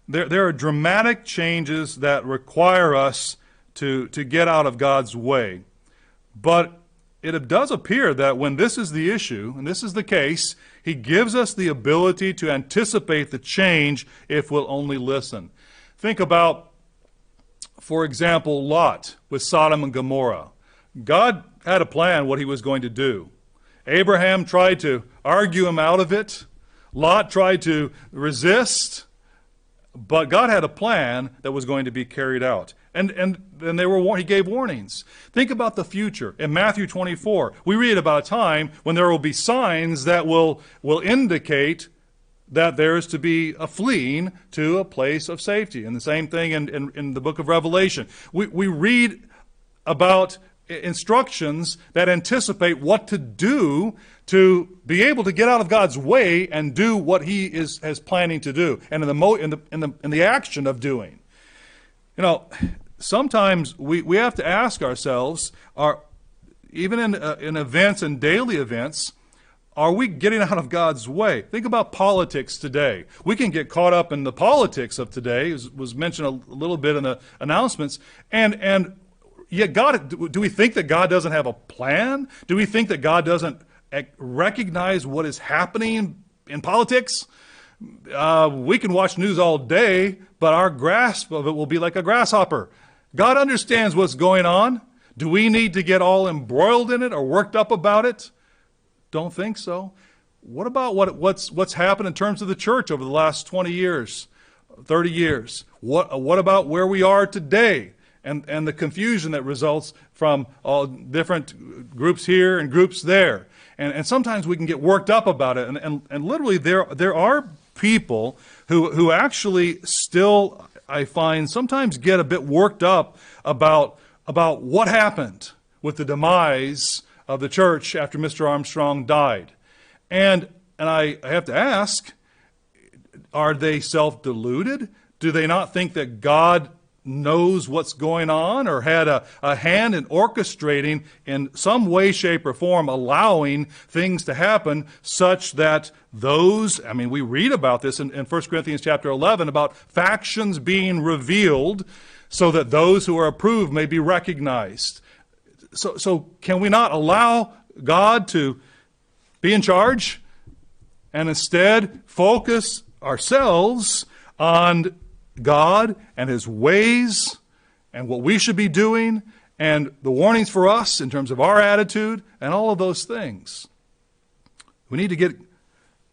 There are dramatic changes that require us to get out of God's way. But it does appear that when this is the issue, and this is the case, he gives us the ability to anticipate the change if we'll only listen. Think about, for example, Lot with Sodom and Gomorrah. God had a plan what he was going to do. Abraham tried to argue him out of it. Lot tried to resist. But God had a plan that was going to be carried out. And he gave warnings. Think about the future. In Matthew 24, we read about a time when there will be signs that will indicate that there is to be a fleeing to a place of safety. And the same thing in the book of Revelation. We read about instructions that anticipate what to do to be able to get out of God's way and do what He is planning to do, and in the action of doing. Sometimes we have to ask ourselves, even in events and daily events, are we getting out of God's way? Think about politics today. We can get caught up in the politics of today, as was mentioned a little bit in the announcements, and yet do we think that God doesn't have a plan? Do we think that God doesn't recognize what is happening in politics? We can watch news all day, but our grasp of it will be like a grasshopper. God understands what's going on. Do we need to get all embroiled in it or worked up about it? Don't think so. What about what's happened in terms of the church over the last 20 years, 30 years? What about where we are today? And the confusion that results from all different groups here and groups there. And sometimes we can get worked up about it. And literally there are people who actually still, I find, sometimes get a bit worked up about what happened with the demise of the church after Mr. Armstrong died. And I have to ask, are they self-deluded? Do they not think that God knows what's going on or had a hand in orchestrating in some way, shape, or form, allowing things to happen such that we read about this in 1 Corinthians chapter 11 about factions being revealed so that those who are approved may be recognized. So can we not allow God to be in charge and instead focus ourselves on God and His ways and what we should be doing and the warnings for us in terms of our attitude and all of those things? We need to get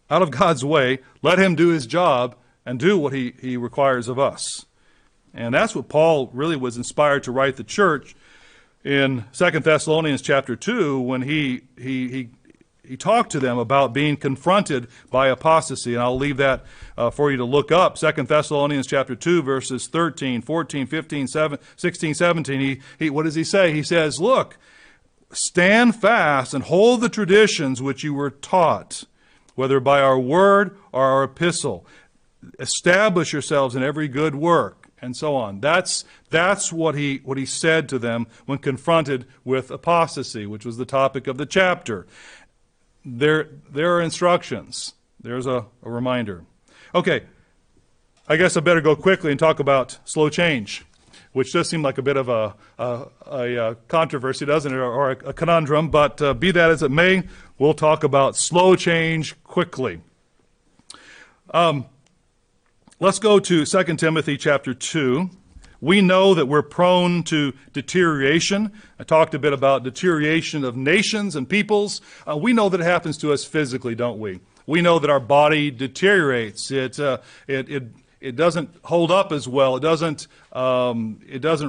out of God's way, let Him do His job, and do what He requires of us. And that's what Paul really was inspired to write the church in 2 Thessalonians chapter 2 when he talked to them about being confronted by apostasy. And I'll leave that for you to look up. 2 Thessalonians chapter 2, verses 13, 14, 15, 16, 17. What does he say? He says, look, stand fast and hold the traditions which you were taught, whether by our word or our epistle. Establish yourselves in every good work. And so on. That's what he said to them when confronted with apostasy, which was the topic of the chapter. There are instructions. There's a reminder. Okay, I guess I better go quickly and talk about slow change, which does seem like a bit of a controversy, doesn't it, or a conundrum. But be that as it may, we'll talk about slow change quickly. Let's go to 2 Timothy chapter 2. We know that we're prone to deterioration. I talked a bit about deterioration of nations and peoples. We know that it happens to us physically, don't we? We know that our body deteriorates. It doesn't hold up as well. It doesn't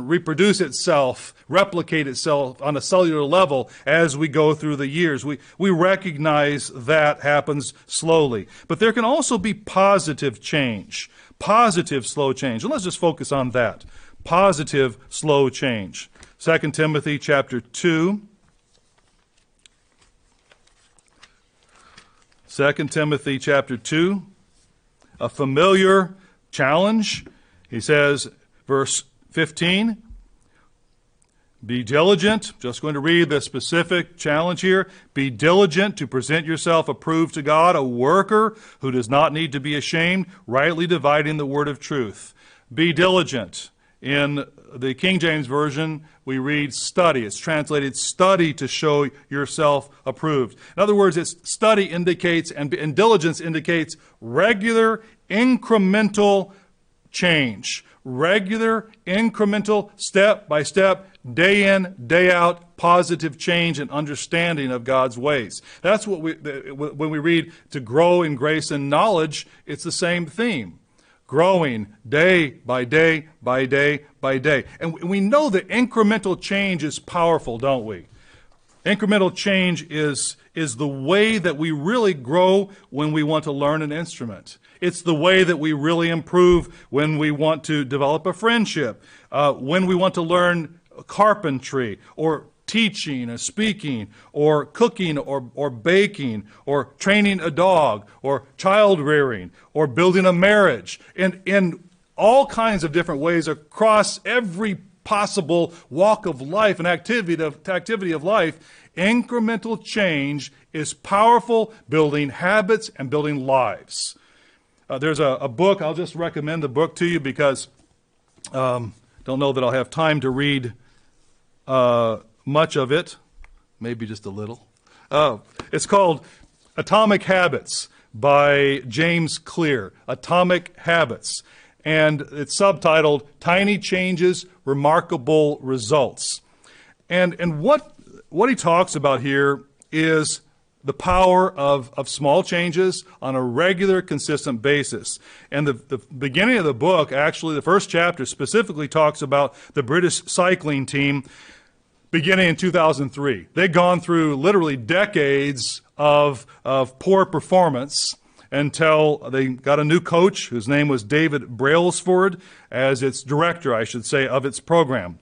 reproduce itself, replicate itself on a cellular level as we go through the years. We recognize that happens slowly. But there can also be positive change, positive slow change. And let's just focus on that. Positive slow change. 2 Timothy chapter 2. 2 Timothy chapter 2. A familiar challenge. He says, verse 15, be diligent. Just going to read the specific challenge here. Be diligent to present yourself approved to God, a worker who does not need to be ashamed, rightly dividing the word of truth. Be diligent. In the King James Version, we read study. It's translated study to show yourself approved. In other words, it's study indicates, and diligence indicates regular, incremental change. Regular, incremental, step-by-step day in, day out, positive change and understanding of God's ways. That's what when we read to grow in grace and knowledge, it's the same theme. Growing day by day by day by day. And we know that incremental change is powerful, don't we? Incremental change is the way that we really grow when we want to learn an instrument. It's the way that we really improve when we want to develop a friendship, when we want to learn carpentry or teaching or speaking or cooking or baking or training a dog or child rearing or building a marriage. In all kinds of different ways across every possible walk of life and activity of life, incremental change is powerful, building habits and building lives. There's a book, I'll just recommend the book to you because don't know that I'll have time to read much of it, maybe just a little. It's called Atomic Habits by James Clear. Atomic Habits. And it's subtitled Tiny Changes, Remarkable Results. And what he talks about here is the power of small changes on a regular, consistent basis. And the beginning of the book, actually, the first chapter specifically talks about the British cycling team beginning in 2003. They'd gone through literally decades of poor performance until they got a new coach whose name was David Brailsford as its director, I should say, of its program.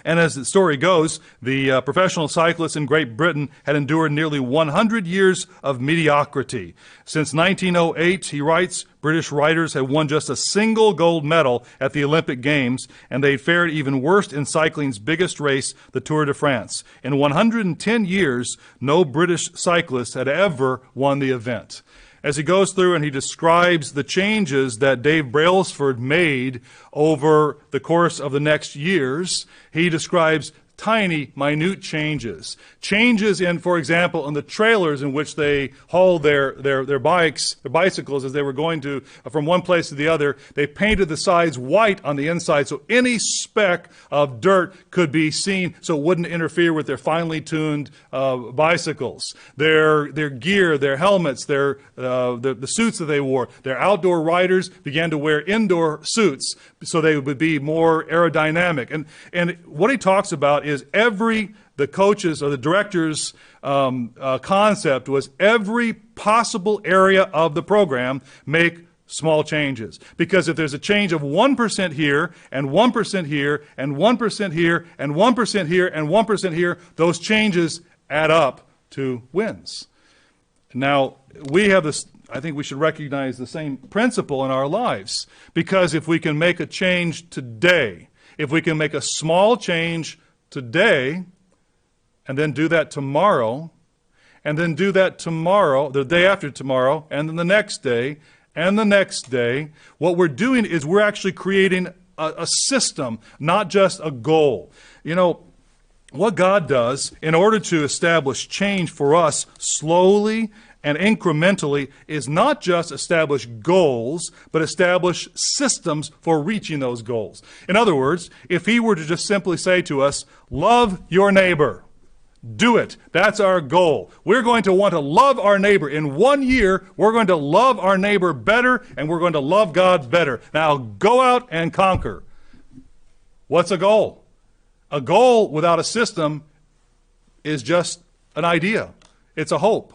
And as the story goes, the professional cyclists in Great Britain had endured nearly 100 years of mediocrity. Since 1908, he writes, British riders had won just a single gold medal at the Olympic Games, and they fared even worse in cycling's biggest race, the Tour de France. In 110 years, no British cyclist had ever won the event. As he goes through and he describes the changes that Dave Brailsford made over the course of the next years, he describes tiny, minute changes. Changes in, for example, in the trailers in which they hauled their bicycles as they were going to from one place to the other. They painted the sides white on the inside so any speck of dirt could be seen so it wouldn't interfere with their finely tuned bicycles. Their gear, their helmets, the suits that they wore. Their outdoor riders began to wear indoor suits so they would be more aerodynamic. And what he talks about is the coaches or the directors' concept was every possible area of the program make small changes. Because if there's a change of 1% here, and 1% here, and 1% here, and 1% here, and 1% here, those changes add up to wins. Now, we have this, I think we should recognize the same principle in our lives. Because if we can make a change today, if we can make a small change today, and then do that tomorrow, and then do that tomorrow, the day after tomorrow, and then the next day, and the next day, what we're doing is we're actually creating a system, not just a goal. You know, what God does in order to establish change for us slowly and incrementally is not just establish goals, but establish systems for reaching those goals. In other words, if he were to just simply say to us, love your neighbor, do it. That's our goal. We're going to want to love our neighbor. In 1 year, we're going to love our neighbor better, and we're going to love God better. Now, go out and conquer. What's a goal? A goal without a system is just an idea. It's a hope.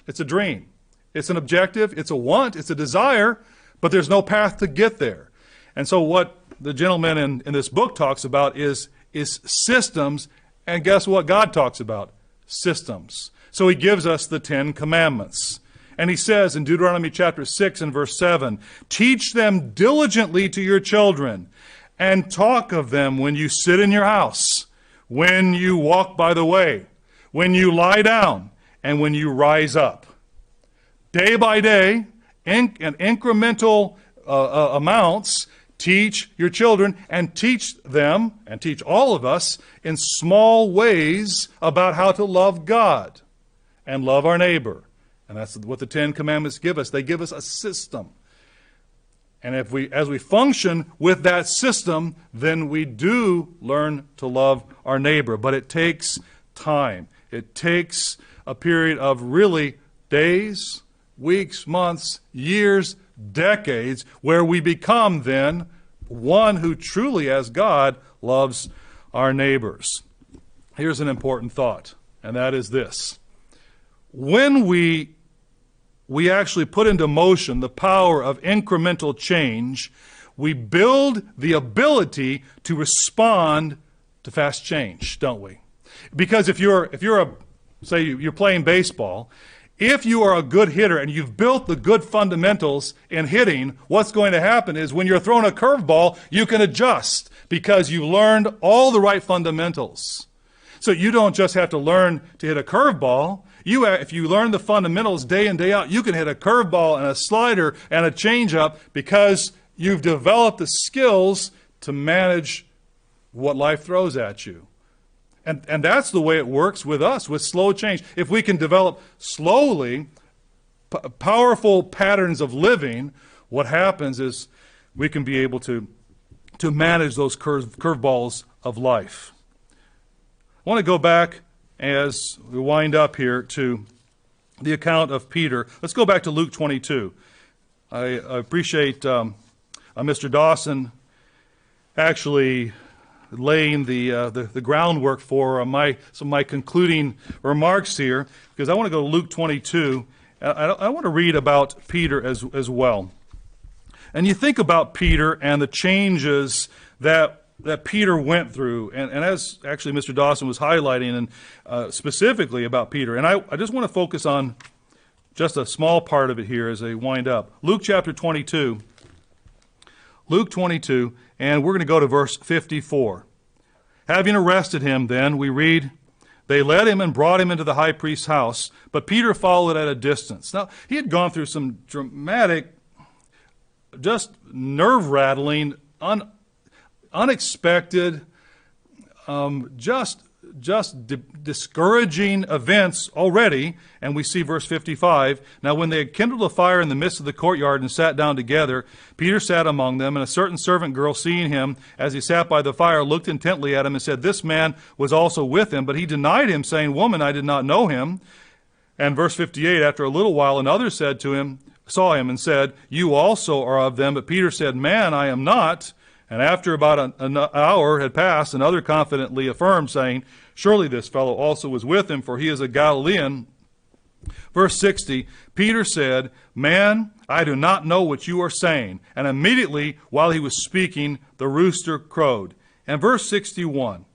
It's a dream. It's an objective. It's a want. It's a desire, but there's no path to get there. And so what the gentleman in this book talks about is systems, and guess what God talks about? Systems. So he gives us the 10 Commandments. And he says in Deuteronomy chapter 6 and verse 7, teach them diligently to your children, and talk of them when you sit in your house, when you walk by the way, when you lie down, and when you rise up. Day by day, in incremental amounts, teach your children and teach them, and teach all of us, in small ways about how to love God and love our neighbor. And that's what the 10 Commandments give us. They give us a system. And as we function with that system, then we do learn to love our neighbor. But it takes time. It takes a period of really days, weeks, months, years, decades, where we become then one who truly, as God, loves our neighbors. Here's an important thought, and that is this. When we actually put into motion the power of incremental change, we build the ability to respond to fast change, don't we? Because if you're playing baseball, if you are a good hitter and you've built the good fundamentals in hitting, what's going to happen is when you're thrown a curveball, you can adjust because you learned all the right fundamentals. So you don't just have to learn to hit a curveball. If you learn the fundamentals day in, day out, you can hit a curveball and a slider and a changeup because you've developed the skills to manage what life throws at you. And that's the way it works with us, with slow change. If we can develop slowly powerful patterns of living, what happens is we can be able to manage those curveballs of life. I want to go back as we wind up here to the account of Peter. Let's go back to Luke 22. I appreciate Mr. Dawson actually laying the groundwork for some of my concluding remarks here, because I want to go to Luke 22. I want to read about Peter as well. And you think about Peter and the changes that Peter went through, and as actually Mr. Dawson was highlighting, and specifically about Peter. And I just want to focus on just a small part of it here as I wind up. Luke chapter 22. Luke 22, and we're going to go to verse 54. Having arrested him, then, we read, they led him and brought him into the high priest's house, but Peter followed at a distance. Now, he had gone through some dramatic, just nerve-rattling, unexpected, discouraging events already. And we see verse 55. Now when they had kindled a fire in the midst of the courtyard and sat down together, Peter sat among them, and a certain servant girl, seeing him as he sat by the fire, looked intently at him and said, this man was also with him. But he denied him, saying, woman, I did not know him. And verse 58, after a little while, another saw him and said, you also are of them. But Peter said, man, I am not. And after about an hour had passed, another confidently affirmed, saying, surely this fellow also was with him, for he is a Galilean. Verse 60, Peter said, man, I do not know what you are saying. And immediately, while he was speaking, the rooster crowed. And verse 61,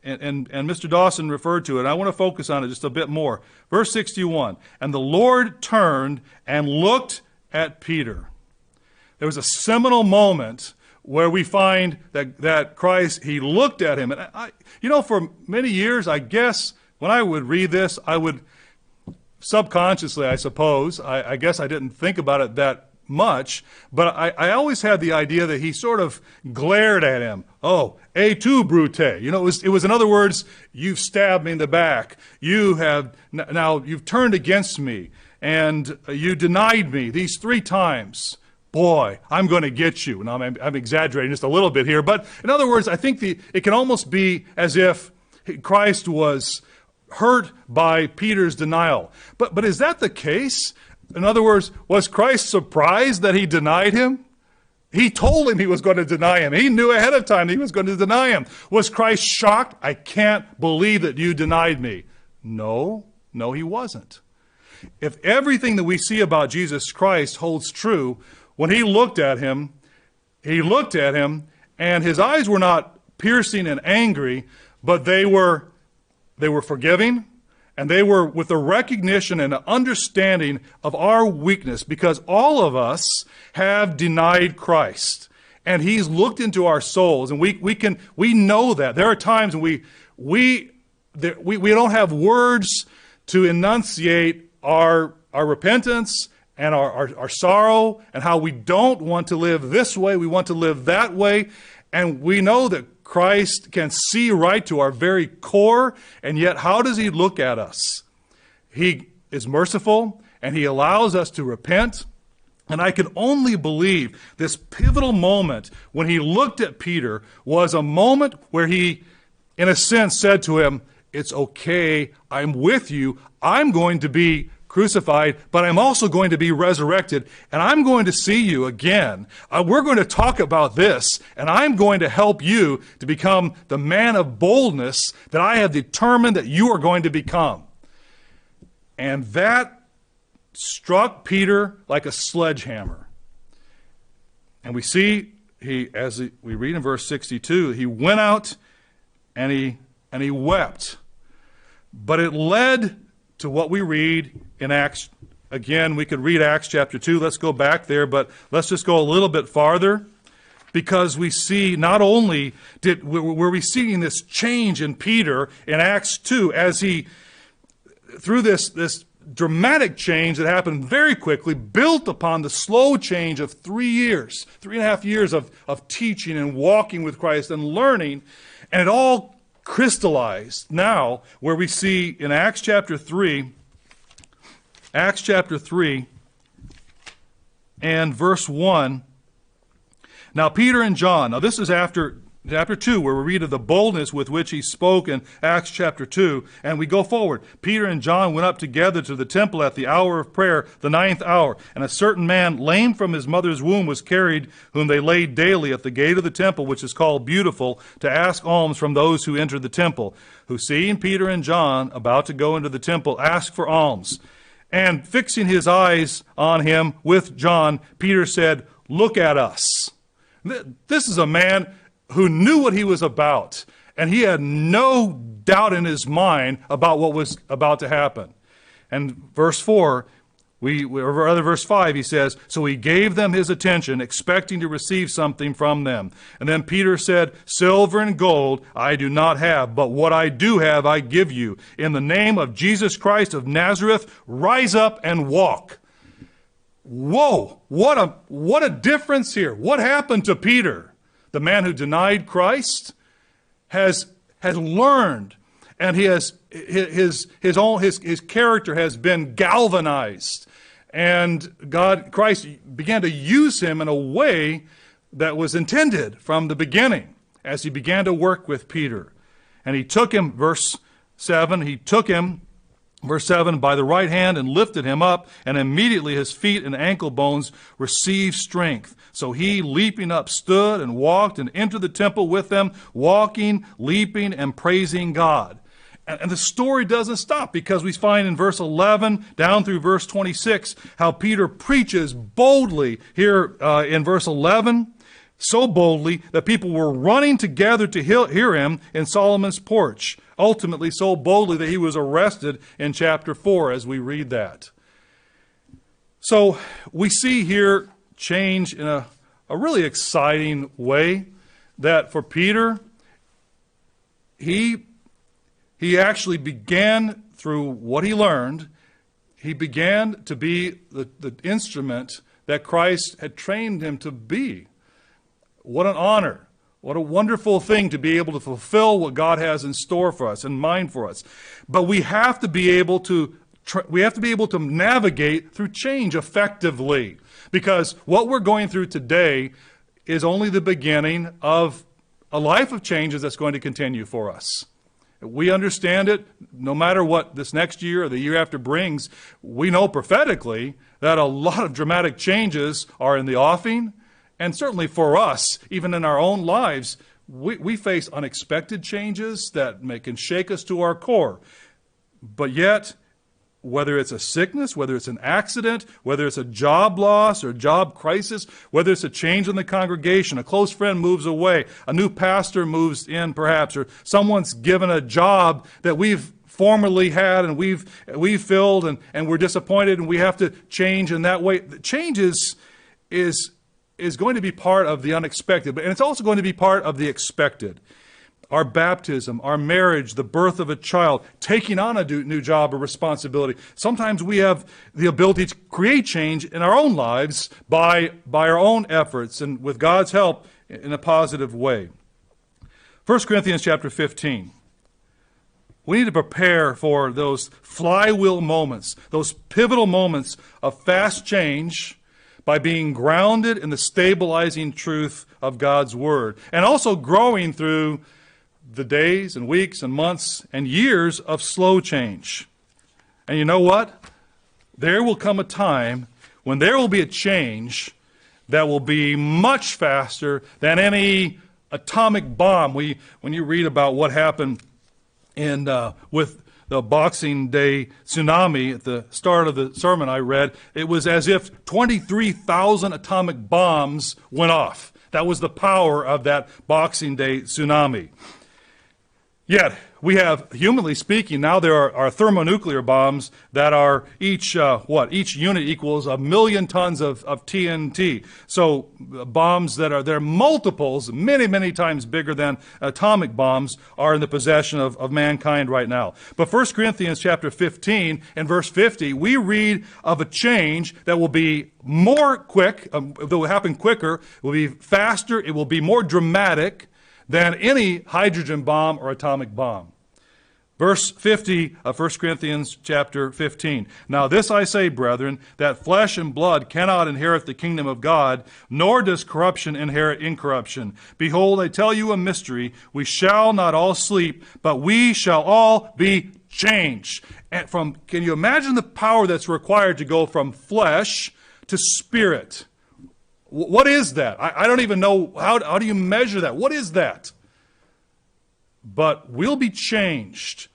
and Mr. Dawson referred to it, I want to focus on it just a bit more. Verse 61, and the Lord turned and looked at Peter. There was a seminal moment where we find that Christ, he looked at him. And for many years, I guess, when I would read this, I would subconsciously, I suppose, I guess I didn't think about it that much, but I always had the idea that he sort of glared at him. Oh, et tu, Brute. It was in other words, you've stabbed me in the back. You've turned against me, and you denied me these 3 times. Boy, I'm going to get you. Now, I'm exaggerating just a little bit here, but in other words, I think it can almost be as if Christ was hurt by Peter's denial. But is that the case? In other words, was Christ surprised that he denied him? He told him he was going to deny him. He knew ahead of time he was going to deny him. Was Christ shocked? I can't believe that you denied me. No, he wasn't. If everything that we see about Jesus Christ holds true, when he looked at him, and his eyes were not piercing and angry, but they were forgiving, and they were with a recognition and an understanding of our weakness, because all of us have denied Christ. And he's looked into our souls, and we know that. There are times when we don't have words to enunciate our repentance and our sorrow, and how we don't want to live this way, we want to live that way. And we know that Christ can see right to our very core, and yet how does he look at us? He is merciful, and he allows us to repent. And I can only believe this pivotal moment when he looked at Peter was a moment where he, in a sense, said to him, it's okay, I'm with you, I'm going to be crucified, but I'm also going to be resurrected, and I'm going to see you again. We're going to talk about this, and I'm going to help you to become the man of boldness that I have determined that you are going to become. And that struck Peter like a sledgehammer. And we see, we read in verse 62, he went out and he wept. But it led to what we read in Acts. Again, we could read Acts chapter 2. Let's go back there, but let's just go a little bit farther, because we see not only were we seeing this change in Peter in Acts 2 as he, through this dramatic change that happened very quickly, built upon the slow change of 3.5 years of teaching and walking with Christ and learning, and it all crystallized now where we see in Acts chapter 3 and verse 1, now Peter and John, now this is after chapter 2, where we read of the boldness with which he spoke in Acts chapter 2, and we go forward. Peter and John went up together to the temple at the hour of prayer, the 9th hour, and a certain man, lame from his mother's womb, was carried, whom they laid daily at the gate of the temple, which is called Beautiful, to ask alms from those who entered the temple, who, seeing Peter and John about to go into the temple, asked for alms. And fixing his eyes on him with John, Peter said, "Look at us." This is a man who knew what he was about, and he had no doubt in his mind about what was about to happen. And verse 4, verse 5, he says, so he gave them his attention, expecting to receive something from them. And then Peter said, silver and gold I do not have, but what I do have I give you. In the name of Jesus Christ of Nazareth, rise up and walk. Whoa, what a difference here. What happened to Peter? The man who denied Christ has learned, and his character has been galvanized, and Christ began to use him in a way that was intended from the beginning as he began to work with Peter. And he took him, verse 7, verse 7, by the right hand and lifted him up, and immediately his feet and ankle bones received strength. So he, leaping up, stood and walked and entered the temple with them, walking, leaping, and praising God. And the story doesn't stop, because we find in verse 11 down through verse 26 how Peter preaches boldly here in verse 11, so boldly that people were running together to hear him in Solomon's porch. Ultimately, so boldly that he was arrested in chapter 4 as we read that. So we see here change in a really exciting way, that for Peter, he actually began, through what he learned, he began to be the instrument that Christ had trained him to be. What an honor. What a wonderful thing to be able to fulfill what God has in store for us and mind for us. But we have to be able to navigate through change effectively, because what we're going through today is only the beginning of a life of changes that's going to continue for us. We understand it. No matter what this next year or the year after brings, we know prophetically that a lot of dramatic changes are in the offing. And certainly for us, even in our own lives, we face unexpected changes that can shake us to our core. But yet, whether it's a sickness, whether it's an accident, whether it's a job loss or job crisis, whether it's a change in the congregation, a close friend moves away, a new pastor moves in perhaps, or someone's given a job that we've formerly had and we've filled and we're disappointed and we have to change in that way. Change is going to be part of the unexpected, and it's also going to be part of the expected. Our baptism, our marriage, the birth of a child, taking on a new job or responsibility. Sometimes we have the ability to create change in our own lives by our own efforts and with God's help in a positive way. 1 Corinthians chapter 15. We need to prepare for those flywheel moments, those pivotal moments of fast change, by being grounded in the stabilizing truth of God's Word, and also growing through the days and weeks and months and years of slow change. And you know what? There will come a time when there will be a change that will be much faster than any atomic bomb. When you read about what happened with the Boxing Day tsunami at the start of the sermon I read, it was as if 23,000 atomic bombs went off. That was the power of that Boxing Day tsunami. Yet, we have, humanly speaking, now there are thermonuclear bombs that are each unit equals 1 million tons of TNT. So bombs that are multiples, many, many times bigger than atomic bombs, are in the possession of mankind right now. But 1 Corinthians chapter 15 and verse 50, we read of a change that will be more quick, that will happen quicker, it will be faster, it will be more dramatic than any hydrogen bomb or atomic bomb. Verse 50 of 1 Corinthians chapter 15. Now this I say, brethren, that flesh and blood cannot inherit the kingdom of God, nor does corruption inherit incorruption. Behold, I tell you a mystery. We shall not all sleep, but we shall all be changed. And can you imagine the power that's required to go from flesh to spirit? What is that? I don't even know. How do you measure that? What is that? But we'll be changed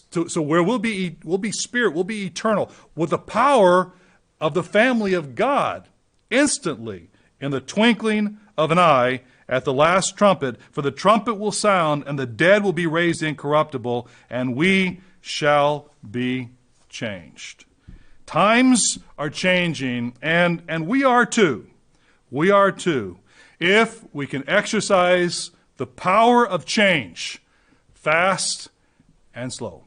so where we'll be spirit, we'll be eternal with the power of the family of God instantly in the twinkling of an eye at the last trumpet. For the trumpet will sound and the dead will be raised incorruptible, and we shall be changed. Times are changing, and we are too. We are too. If we can exercise the power of change, fast and slow.